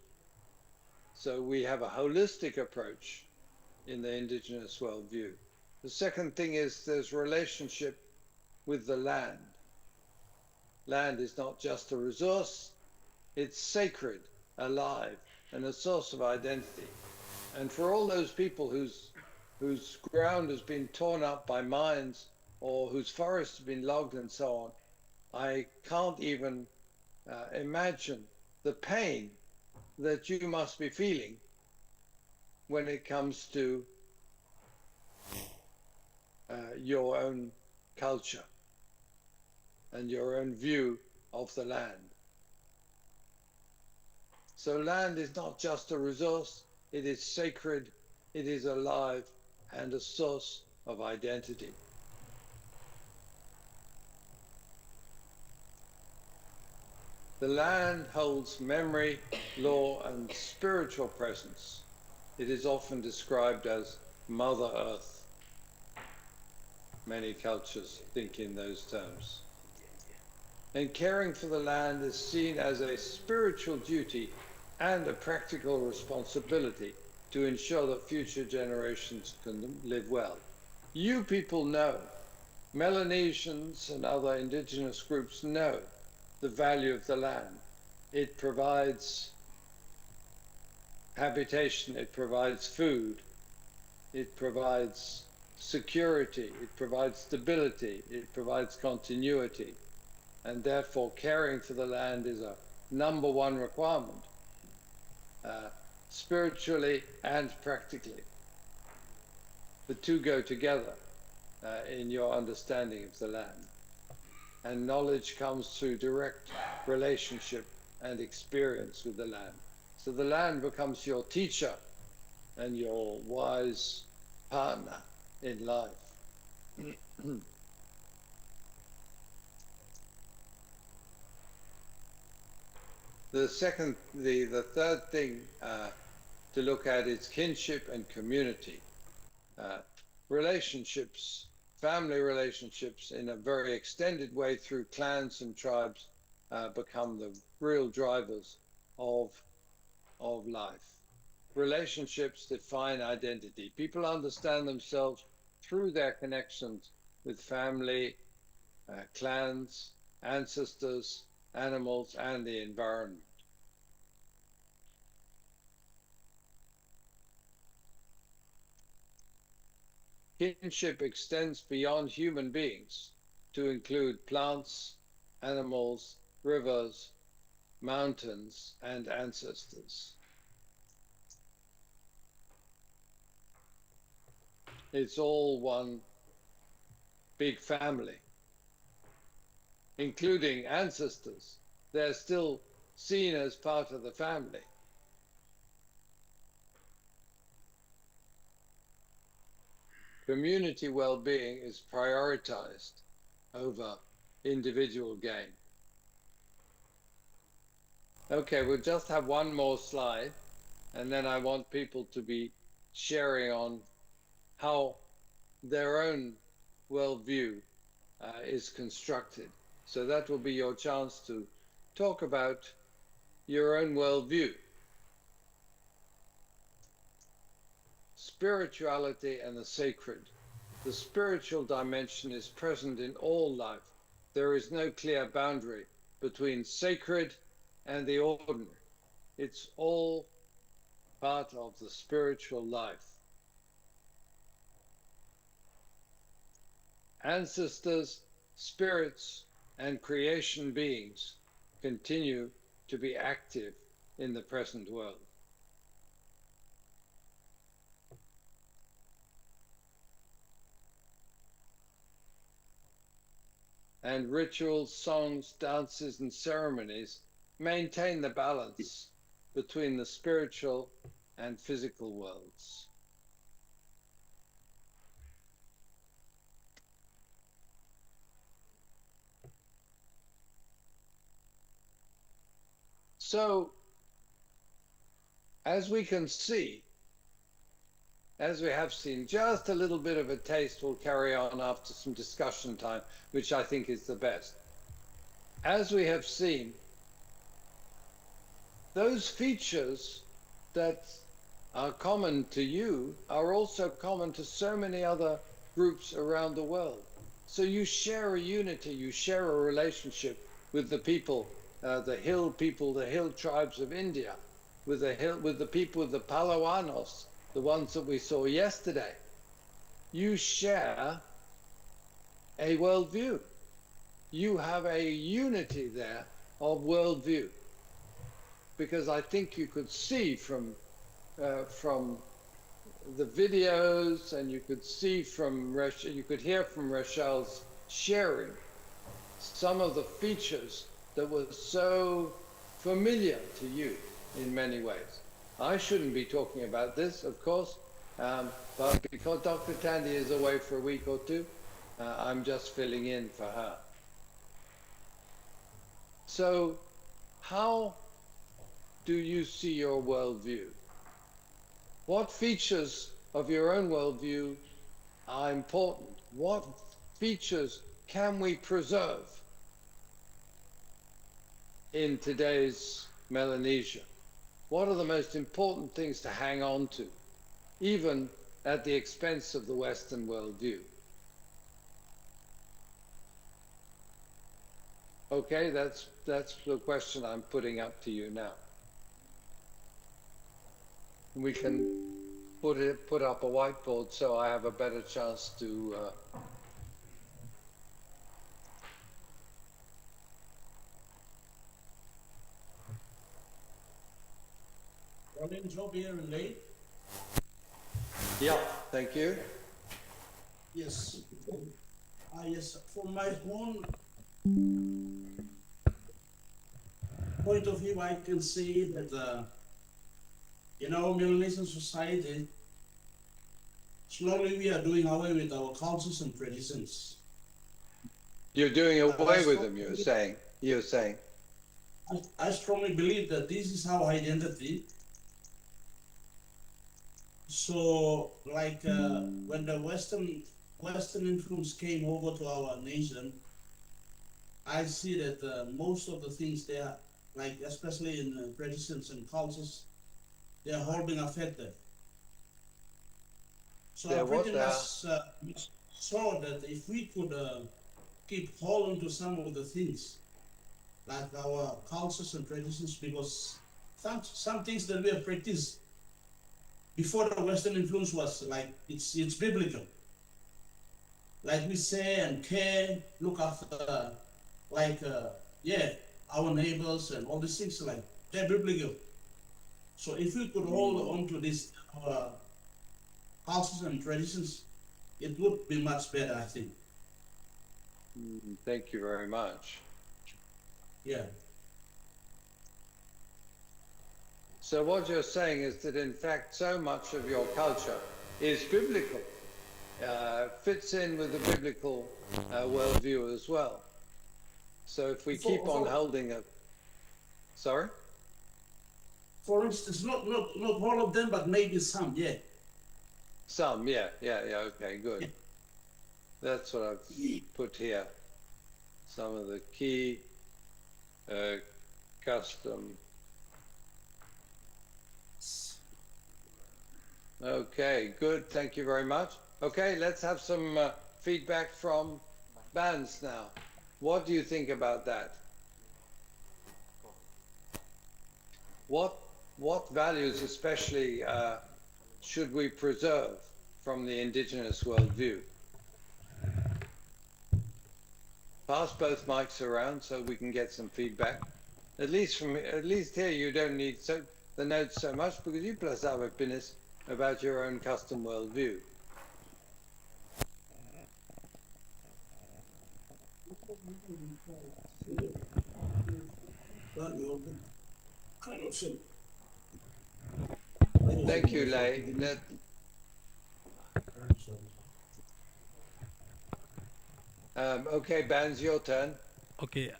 So we have a holistic approach in the indigenous worldview. The second thing is there's relationship with the land. Land is not just a resource, it's sacred, alive, and a source of identity. And for all those people whose ground has been torn up by mines or whose forests have been logged and so on, I can't even imagine the pain that you must be feeling when it comes to your own culture and your own view of the land. So land is not just a resource, it is sacred, it is alive, and a source of identity. The land holds memory, law, and spiritual presence. It is often described as Mother Earth. Many cultures think in those terms. And caring for the land is seen as a spiritual duty and a practical responsibility to ensure that future generations can live well. You people know, Melanesians and other indigenous groups know the value of the land. It provides habitation, it provides food, it provides security, it provides stability, it provides continuity. And therefore caring for the land is a number one requirement, spiritually and practically. The two go together in your understanding of the land. And knowledge comes through direct relationship and experience with the land. So the land becomes your teacher and your wise partner in life. The third thing to look at is kinship and community. Relationships, family relationships in a very extended way through clans and tribes become the real drivers of life. relationships define identity. People understand themselves through their connections with family, clans, ancestors, animals, and the environment. Kinship extends beyond human beings to include plants, animals, rivers, mountains, and ancestors. It's all one big family, including ancestors. They're still seen as part of the family. Community well-being is prioritized over individual gain. Okay, we'll just have one more slide, and then I want people to be sharing on how their own worldview is constructed. So that will be your chance to talk about your own worldview. Spirituality and the sacred. The spiritual dimension is present in all life. There is no clear boundary between sacred and the ordinary. It's all part of the spiritual life. Ancestors, spirits, and creation beings continue to be active in the present world. And rituals, songs, dances, and ceremonies maintain the balance between the spiritual and physical worlds. So, as we can see, as we have seen, just a little bit of a taste will carry on after some discussion time, which I think is the best. As we have seen, those features that are common to you are also common to so many other groups around the world. So you share a unity, you share a relationship with the people, the hill people, the hill tribes of India, with the people of the Palawanos, the ones that we saw yesterday. You share a worldview. You have a unity there of worldview. Because I think you could see from the videos, and you could see you could hear from Rachel's sharing some of the features that were so familiar to you in many ways. I shouldn't be talking about this, of course, but because Dr. Tandy is away for a week or two, I'm just filling in for her. So, how do you see your worldview? What features of your own worldview are important? What features can we preserve in today's Melanesia? What are the most important things to hang on to, even at the expense of the Western worldview? Okay, that's the question I'm putting up to you now. We can put up a whiteboard so I have a better chance to Running job here in late. Yeah, thank you. Yes. Yes, from my own point of view, I can say that in our Melanesian society, slowly we are doing away with our cultures and traditions. You're doing away with them, you're saying. I strongly believe that this is our identity. So, like when the Western influence came over to our nation, I see that most of the things there, like especially in traditions and cultures, they are all being affected. So They're I what pretty they are. much saw that if we could keep holding to some of the things, like our cultures and traditions, because some things that we have practiced before the Western influence was like, it's biblical. Like we say and care, look after, like, our neighbors and all these things, like, they're biblical. So if we could hold on to these cultures and traditions, it would be much better, I think. Thank you very much. Yeah. So what you're saying is that in fact so much of your culture is biblical, fits in with the biblical worldview as well. So if we keep on holding a... Sorry? For instance, not all of them, but maybe some, yeah. Some, yeah, okay, good. Yeah. That's what I've put here. Some of the key custom. Okay, good, thank you very much. Okay, let's have some feedback from bands now. What do you think about that? What values especially should we preserve from the indigenous worldview? Pass both mics around so we can get some feedback. At least here you don't need the notes so much because you plus have opinions about your own custom worldview. Thank you, Lay. Okay, Bands, your turn. Okay.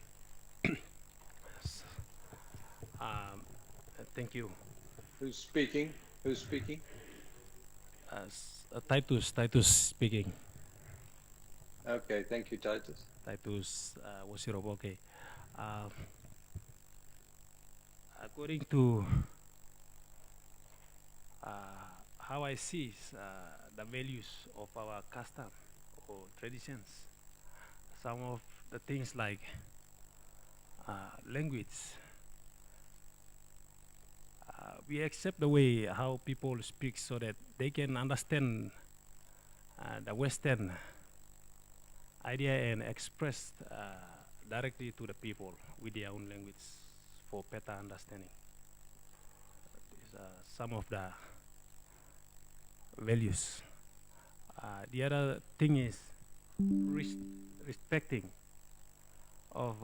Thank you. Who's speaking? Titus speaking. Okay, thank you, Titus. Titus Wasirop. Okay. According to how I see the values of our custom or traditions, some of the things like language, we accept the way how people speak so that they can understand the Western idea and express directly to the people with their own language for better understanding. These are some of the values. The other thing is respecting of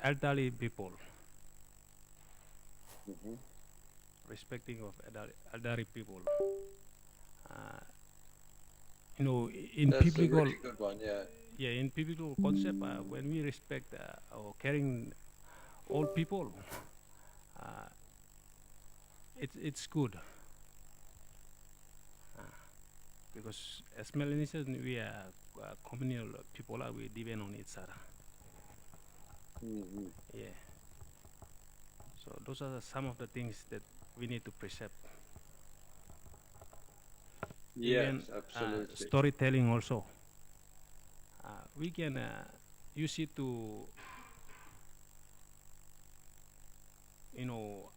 elderly people. Respecting of elderly people. You know, in That's biblical, a really good one, yeah. Yeah, in biblical concept, when we respect or caring all people, it's good. Because as Melanesians, we are communal people, we depend on each other. Yeah. So those are some of the things that we need to preserve. Yes, Even, absolutely. storytelling also. We can use it to, you know,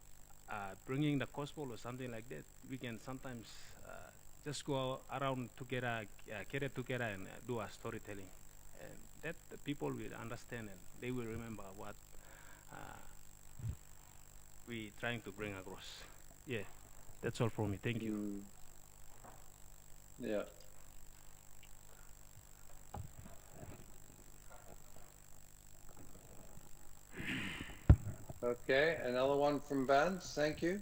bringing the gospel or something like that. We can sometimes just go around together, gather together and do a storytelling. And that the people will understand and they will remember what we trying to bring across. Yeah, that's all from me. Thank you. Yeah. Okay, another one from Bands. Thank you.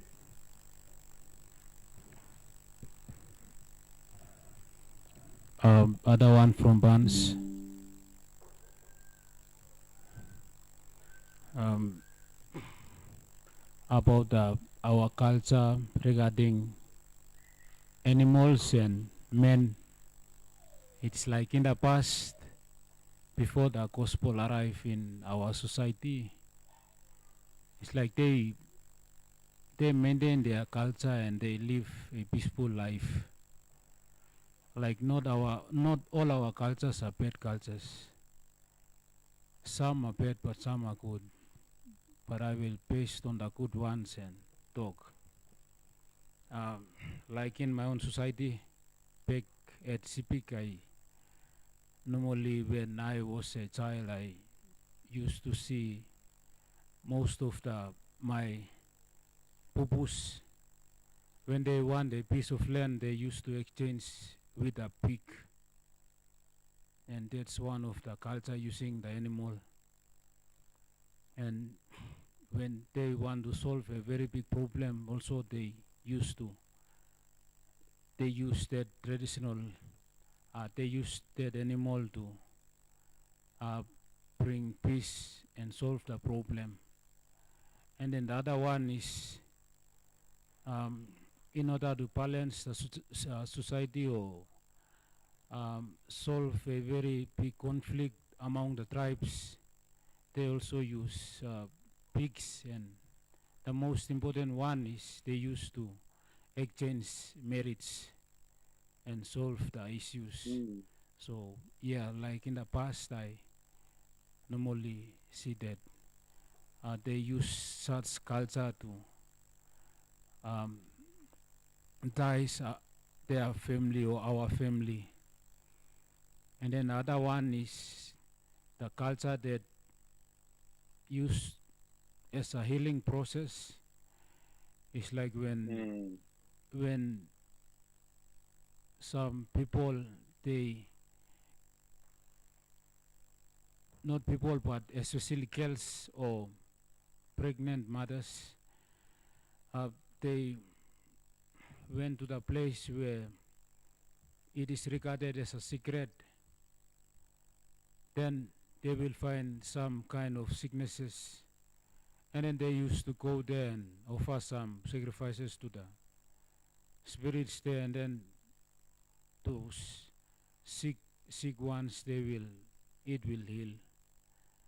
Other one from Barnes. About our culture regarding animals and men. It's like in the past, before the gospel arrived in our society, it's like they they maintain their culture and they live a peaceful life. Like not all our cultures are bad cultures. Some are bad, but some are good. But I will based on the good ones and talk. Like in my own society, back at Sipik, I normally when I was a child, I used to see most of my pupus when they want a piece of land, they used to exchange with a pig, and that's one of the culture using the animal. And when they want to solve a very big problem, also they use that traditional, they use that animal to bring peace and solve the problem. And then the other one is in order to balance the society or solve a very big conflict among the tribes, they also use pigs, and the most important one is they used to exchange marriage and solve the issues. So yeah, like in the past, I normally see that they use such culture to ties their family or our family. And then other one is the culture that used as a healing process. It's like when some people, they, not people but especially girls or pregnant mothers, they went to the place where it is regarded as a secret, then they will find some kind of sicknesses, and then they used to go there and offer some sacrifices to the spirits there, and then those sick ones, it will heal.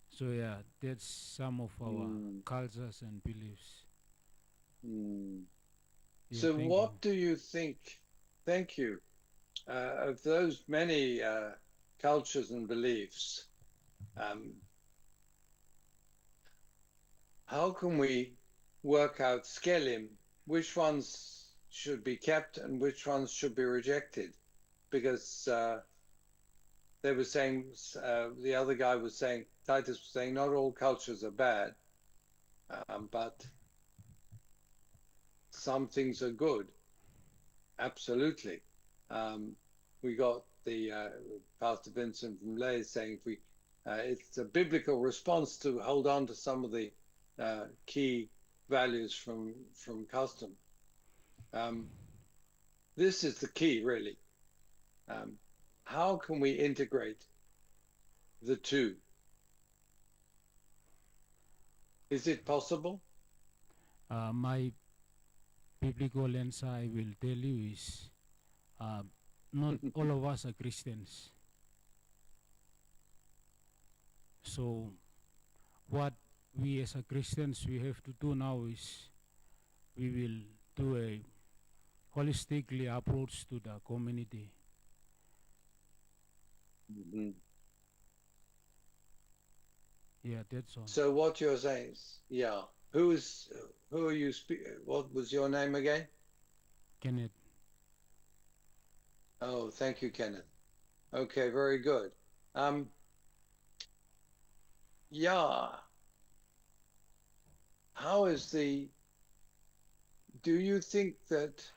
So yeah, that's some of our cultures and beliefs. Yeah, So thank what you. do you think, thank you, of those many cultures and beliefs, how can we work out, scaling, which ones should be kept and which ones should be rejected? Because they were saying, the other guy was saying, Titus was saying, not all cultures are bad, but some things are good. Absolutely. We got the Pastor Vincent from Lay saying, if we, it's a biblical response to hold on to some of the key values from custom. This is the key, really. How can we integrate the two? Is it possible? My biblical answer I will tell you is not all of us are Christians. So what we as a Christians we have to do now is we will do a holistically approach to the community. Yeah, that's all. So what you're saying is, yeah. Who are you? What was your name again? Kenneth. Oh, thank you, Kenneth. Okay, very good. Yeah. How is do you think that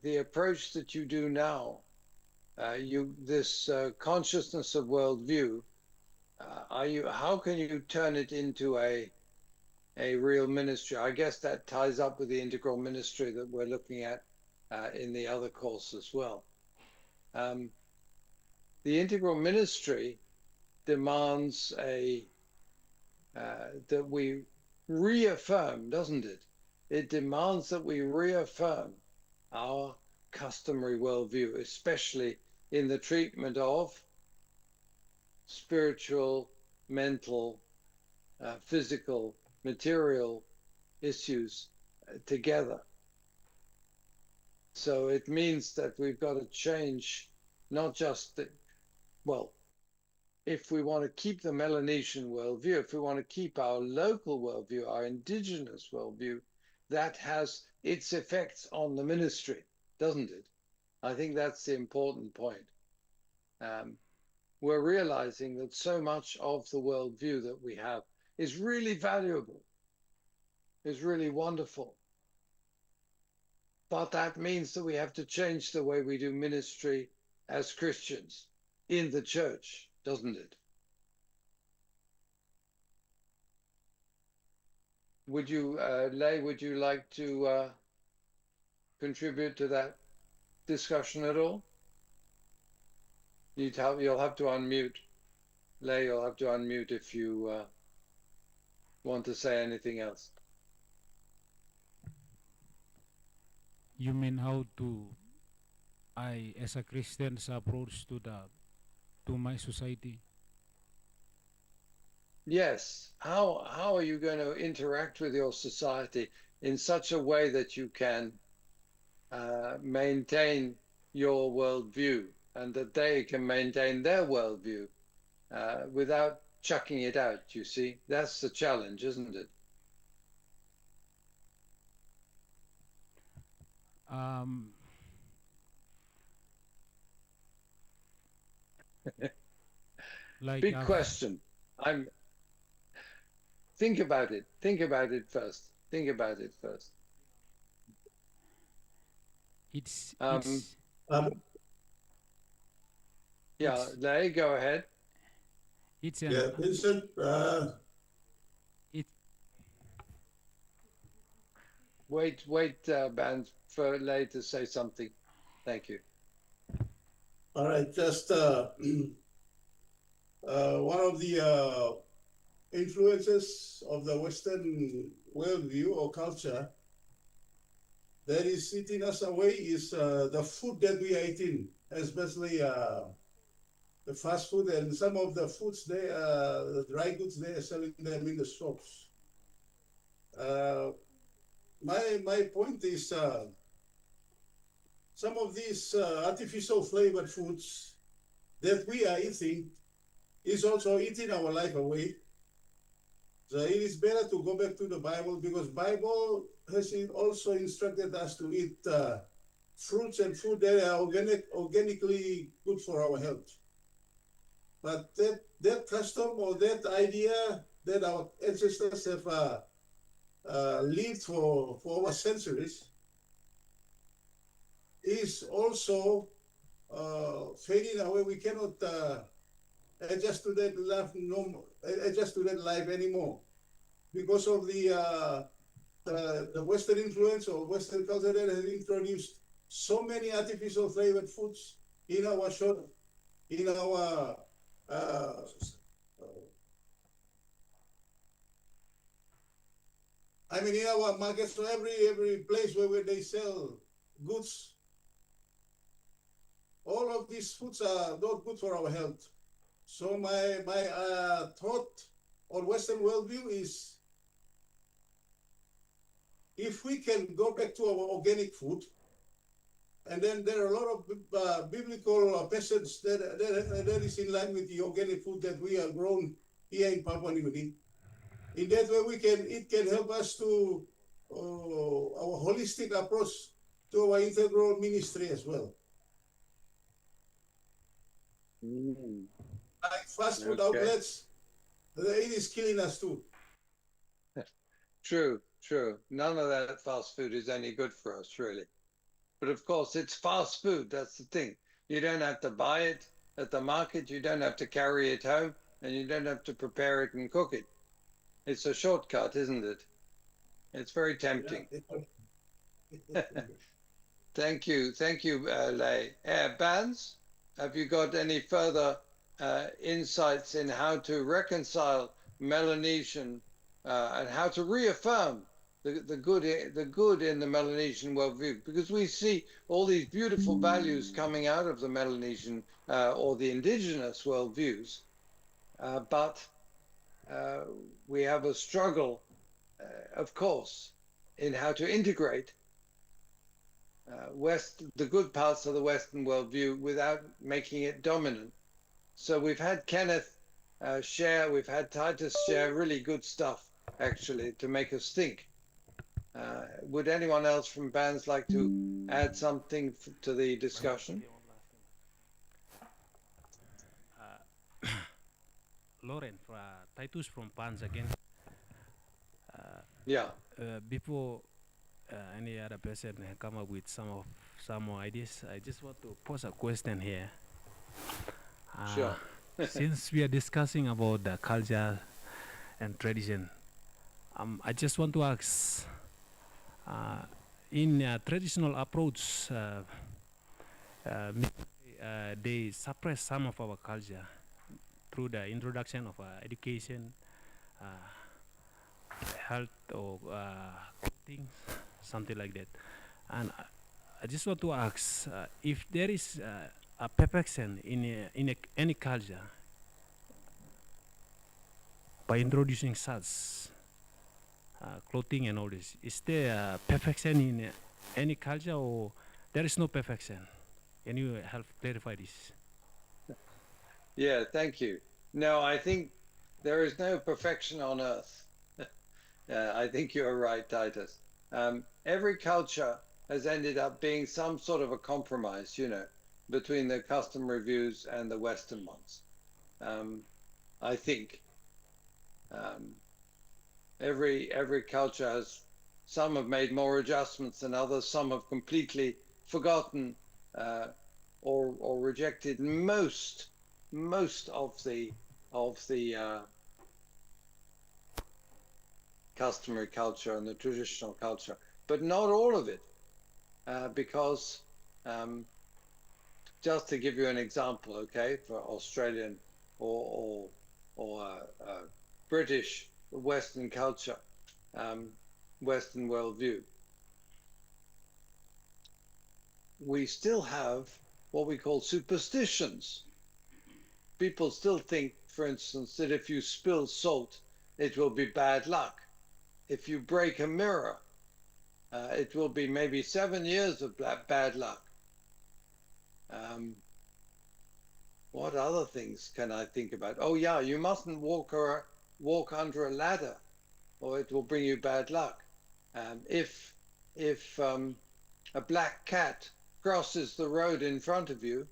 the approach that you do now, this consciousness of worldview, how can you turn it into a real ministry? I guess that ties up with the integral ministry that we're looking at in the other course as well. The integral ministry demands that we reaffirm, doesn't it? It demands that we reaffirm our customary worldview, especially in the treatment of spiritual, mental, physical, material issues together. So it means that we've got to change not just the, well, if we want to keep the Melanesian worldview, if we want to keep our local worldview, our indigenous worldview, that has its effects on the ministry, doesn't it? I think that's the important point. We're realizing that so much of the worldview that we have is really valuable, is really wonderful. But that means that we have to change the way we do ministry as Christians in the church, doesn't it? Would you, Lei, would you like to contribute to that discussion at all? You'll have to unmute. Lei, you'll have to unmute if you want to say anything else. You mean how to I as a Christian's approach to my society? Yes. How are you going to interact with your society in such a way that you can maintain your worldview and that they can maintain their worldview without chucking it out, you see? That's the challenge, isn't it? Like Big question. Think about it. Think about it first. Think about it first. Yeah, Lei, go ahead. It's an Vincent. Wait, Ben, for Lei to say something. Thank you. All right, just one of the influences of the Western worldview or culture that is eating us away is the food that we are eating, especially the fast food and some of the foods the dry goods, they are selling them in the shops. My point is some of these artificial flavored foods that we are eating is also eating our life away. So it is better to go back to the Bible because Bible has also instructed us to eat fruits and food that are organically good for our health. But that custom or that idea that our ancestors have lived for over centuries is also fading away. We cannot adjust to that life anymore because of the Western influence or Western culture that has introduced so many artificial flavored foods in our shop, in our in our markets, so every place where they sell goods, all of these foods are not good for our health. So my thought on Western worldview is if we can go back to our organic food, and then there are a lot of biblical passages that is in line with the organic food that we are grown here in Papua New Guinea. In that way, it can help us to our holistic approach to our integral ministry as well. Like fast food outlets, it is killing us too. True. None of that fast food is any good for us, really. But of course, it's fast food. That's the thing. You don't have to buy it at the market. You don't have to carry it home, and you don't have to prepare it and cook it. It's a shortcut, isn't it? It's very tempting. Thank you, Lei. Bans, have you got any further insights in how to reconcile Melanesian and how to reaffirm the good in the Melanesian worldview? Because we see all these beautiful values coming out of the Melanesian or the indigenous worldviews, but we have a struggle, of course, in how to integrate the good parts of the Western worldview without making it dominant. So we've had Kenneth share, we've had Titus share really good stuff, actually, to make us think. Would anyone else from bands like to add something to the discussion? Lauren, Titus from Pans again. Yeah. Before any other person come up with some more ideas, I just want to pose a question here. Sure. Since we are discussing about the culture and tradition, I just want to ask, in a traditional approach, they suppress some of our culture through the introduction of education, health, or things, something like that. And I just want to ask if there is a perfection in any culture by introducing such clothing and all this. Is there perfection in any culture, or there is no perfection? Can you help clarify this? Yeah, thank you. No, I think there is no perfection on earth. I think you're right, Titus. Every culture has ended up being some sort of a compromise, between the customary views and the Western ones. I think every culture has, some have made more adjustments than others, some have completely forgotten or rejected most of the customary culture and the traditional culture, but not all of it, because just to give you an example, okay, for Australian or British Western culture, Western worldview, we still have what we call superstitions. People still think, for instance, that if you spill salt, it will be bad luck. If you break a mirror, it will be maybe 7 years of bad luck. What other things can I think about? Oh yeah, you mustn't walk under a ladder, or it will bring you bad luck. If a black cat crosses the road in front of you,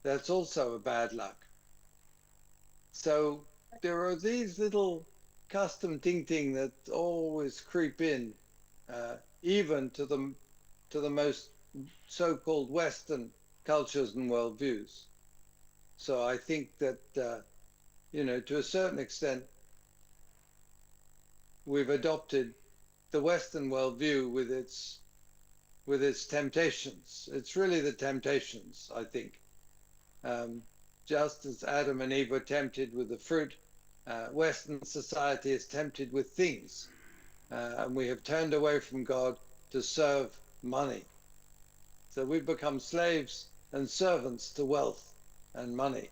that's also a bad luck. So there are these little custom ting that always creep in, even to the most so-called Western cultures and worldviews. So I think that to a certain extent, we've adopted the Western worldview with its temptations. It's really the temptations, I think. Just as Adam and Eve were tempted with the fruit, Western society is tempted with things. And we have turned away from God to serve money. So we've become slaves and servants to wealth and money.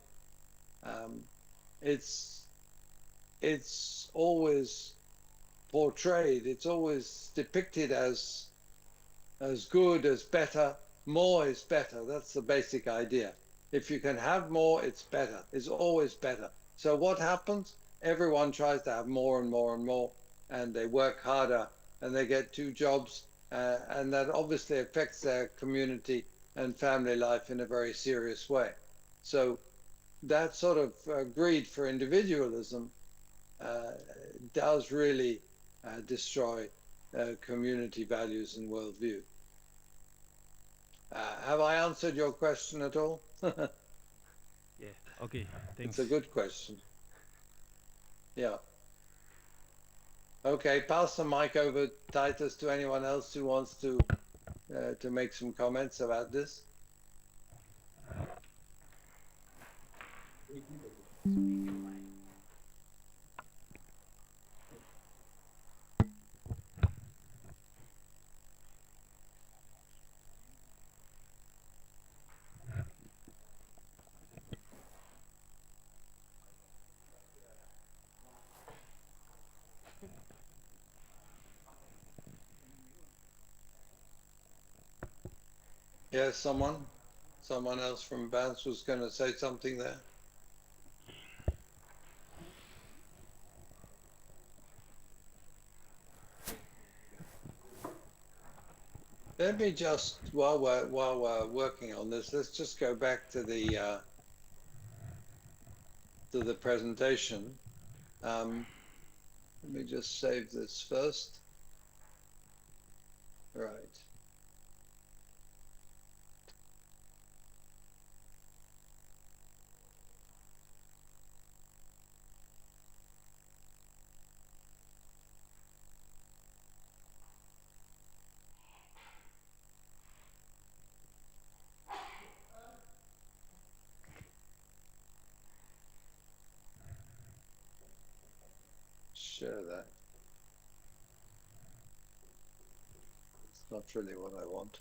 It's always portrayed, it's always depicted as good, as better. More is better. That's the basic idea. If you can have more, it's better. It's always better. So what happens? Everyone tries to have more and more and more, and they work harder, and they get 2 jobs, and that obviously affects their community and family life in a very serious way. So that sort of greed for individualism does really destroy community values and worldview. Have I answered your question at all? Yeah, okay, thanks. It's a good question. Yeah. Okay, pass the mic over, Titus, to anyone else who wants to make some comments about this. Yes, someone else from Vance was going to say something there. Let me just, while we're working on this, let's just go back to the presentation. Let me just save this first. Right. Share that. It's not really what I want.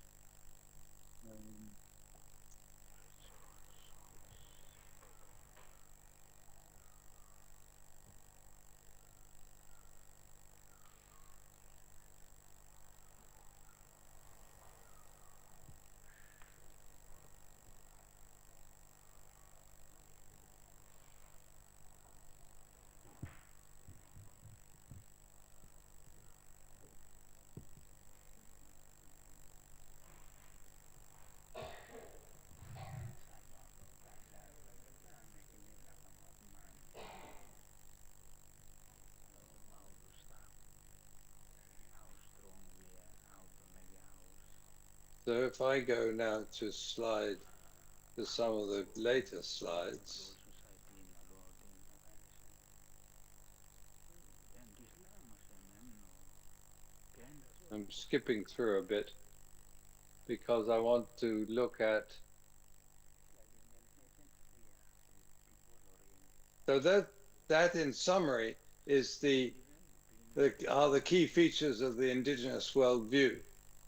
So if I go now to some of the later slides. I'm skipping through a bit because I want to look at. So that in summary is the key features of the indigenous worldview,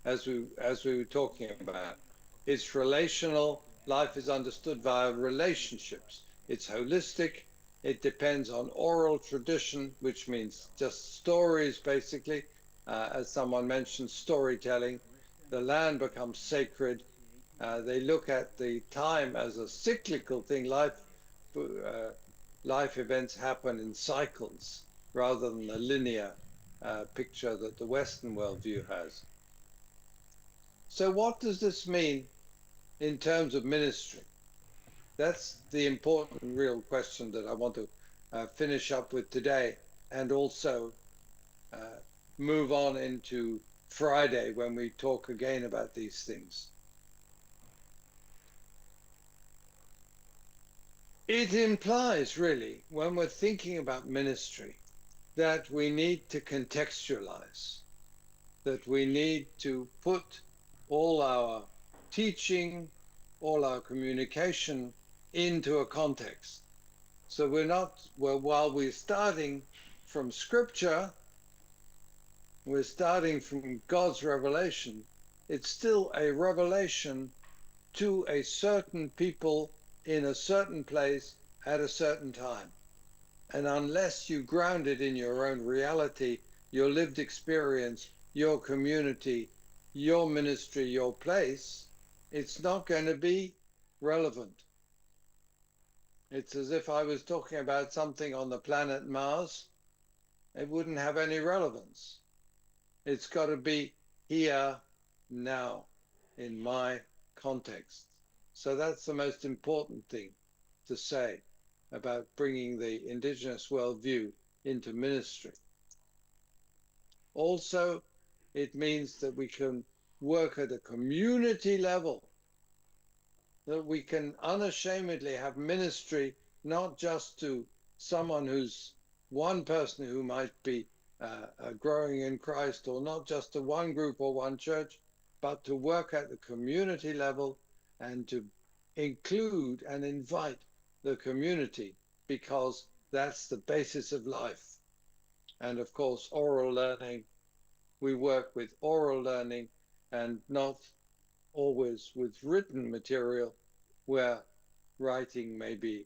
as we were talking about. It's relational. Life is understood via relationships. It's holistic. It depends on oral tradition, which means just stories, basically. As someone mentioned, storytelling. The land becomes sacred. They look at the time as a cyclical thing. Life events happen in cycles rather than the linear picture that the Western worldview has. So what does this mean in terms of ministry? That's the important real question that I want to finish up with today, and also move on into Friday when we talk again about these things. It implies, really, when we're thinking about ministry, that we need to contextualize, that we need to put all our teaching, all our communication into a context. So while we're starting from scripture, we're starting from God's revelation, it's still a revelation to a certain people in a certain place at a certain time. And unless you ground it in your own reality, your lived experience, your community, your ministry, your place, it's not going to be relevant. It's as if I was talking about something on the planet Mars. It wouldn't have any relevance. It's got to be here, now, in my context. So that's the most important thing to say about bringing the indigenous worldview into ministry. Also, it means that we can work at a community level, that we can unashamedly have ministry, not just to someone who's one person who might be growing in Christ, or not just to one group or one church, but to work at the community level and to include and invite the community, because that's the basis of life. And of course, oral learning, we work with oral learning and not always with written material, where writing may be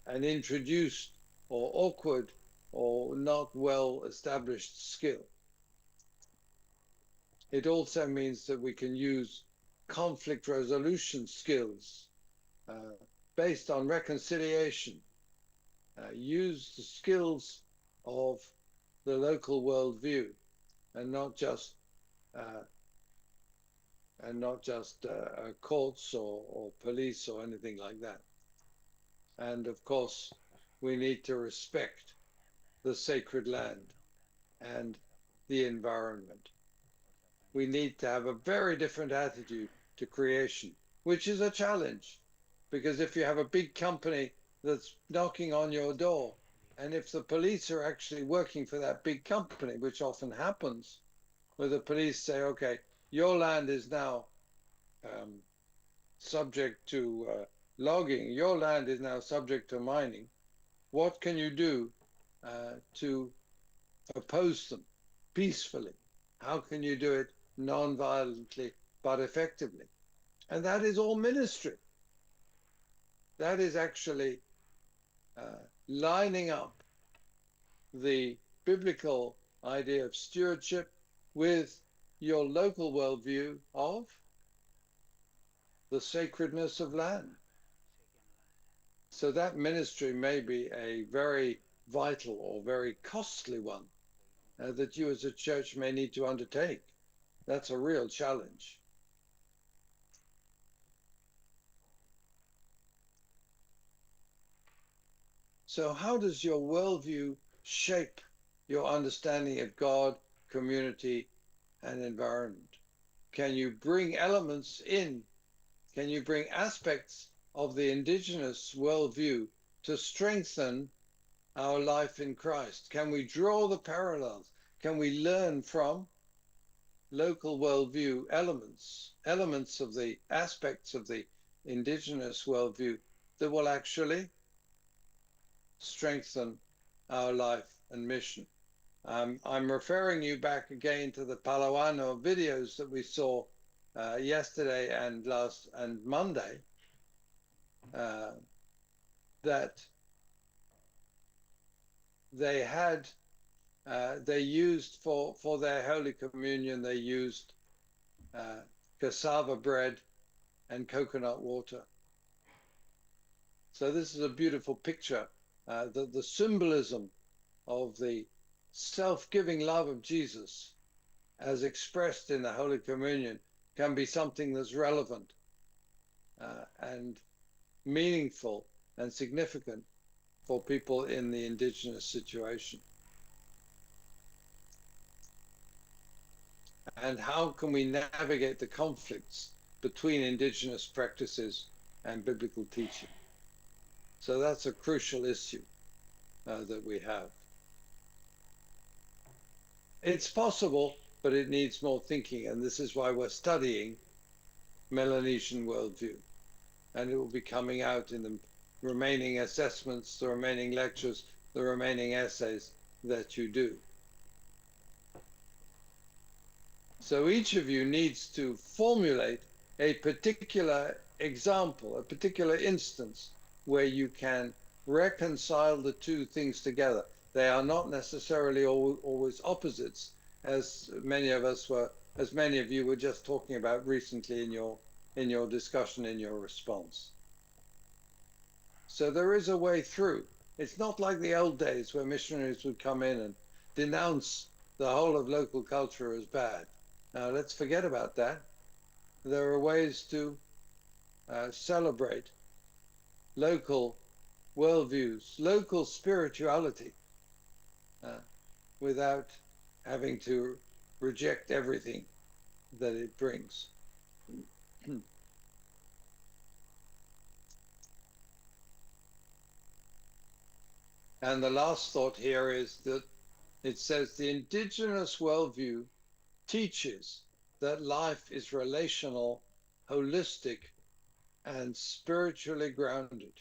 an introduced or awkward or not well established skill. It also means that we can use conflict resolution skills based on reconciliation, use the skills of the local worldview, and not just courts or police or anything like that. And of course, we need to respect the sacred land and the environment. We need to have a very different attitude to creation, which is a challenge, because if you have a big company that's knocking on your door, and if the police are actually working for that big company, which often happens, where the police say, okay, your land is now subject to logging, your land is now subject to mining, what can you do to oppose them peacefully? How can you do it non-violently but effectively? And that is all ministry. That is actually lining up the biblical idea of stewardship with your local worldview of the sacredness of land. So that ministry may be a very vital or very costly one that you as a church may need to undertake. That's a real challenge. So how does your worldview shape your understanding of God, community, and environment? Can you bring elements in? Can you bring aspects of the indigenous worldview to strengthen our life in Christ? Can we draw the parallels? Can we learn from local worldview elements of the aspects of the indigenous worldview that will actually strengthen our life and mission? I'm referring you back again to the Palawano videos that we saw yesterday and Monday, that they had, they used for their Holy Communion, they used cassava bread and coconut water. So this is a beautiful picture. The symbolism of the self-giving love of Jesus as expressed in the Holy Communion can be something that's relevant and meaningful and significant for people in the indigenous situation. And how can we navigate the conflicts between indigenous practices and biblical teaching? So that's a crucial issue that we have. It's possible, but it needs more thinking, and this is why we're studying Melanesian worldview. And it will be coming out in the remaining assessments, the remaining lectures, the remaining essays that you do. So each of you needs to formulate a particular example, a particular instance where you can reconcile the two things together. They are not necessarily always opposites, as many of you were just talking about recently in your discussion, in your response. So there is a way through. It's not like the old days where missionaries would come in and denounce the whole of local culture as bad. Now let's forget about that. There are ways to celebrate local worldviews, local spirituality, without having to reject everything that it brings. And the last thought here is that it says the indigenous worldview teaches that life is relational, holistic, and spiritually grounded.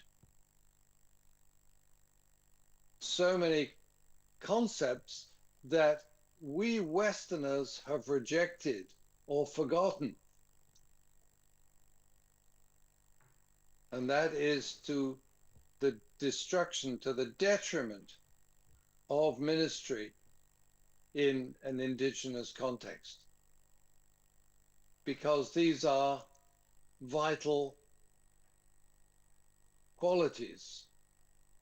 So many concepts that we Westerners have rejected or forgotten. And that is to the destruction, to the detriment of ministry in an indigenous context. because these are vital qualities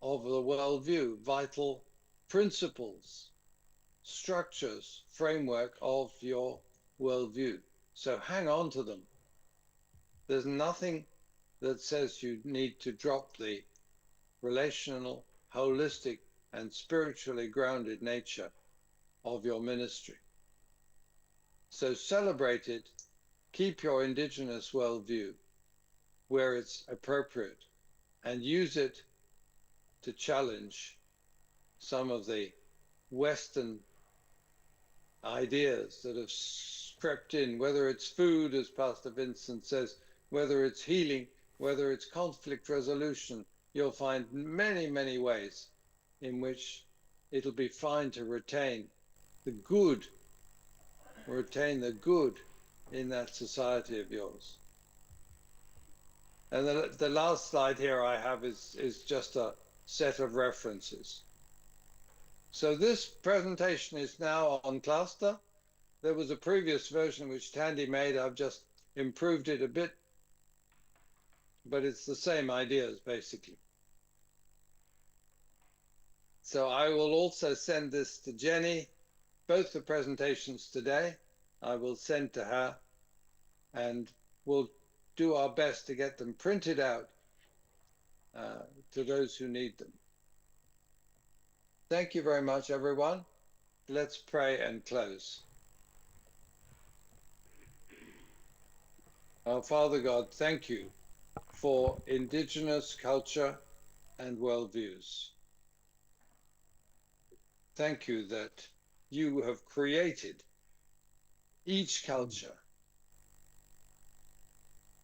of the worldview, vital principles, structures, framework of your worldview. So hang on to them. There's nothing that says you need to drop the relational, holistic, and spiritually grounded nature of your ministry. So celebrate it, keep your indigenous worldview where it's appropriate, and use it to challenge some of the Western ideas that have crept in, whether it's food, as Pastor Vincent says, whether it's healing, whether it's conflict resolution. You'll find many, many ways in which it'll be fine to retain the good in that society of yours. And the last slide here I have is just a set of references. So this presentation is now on Cluster. There was a previous version which Tandy made. I've just improved it a bit, but it's the same ideas basically. So I will also send this to Jenny, both the presentations today. I will send to her, and we'll do our best to get them printed out to those who need them. Thank you very much, everyone. Let's pray and close. Our Father God, thank you for indigenous culture and worldviews. Thank you that you have created each culture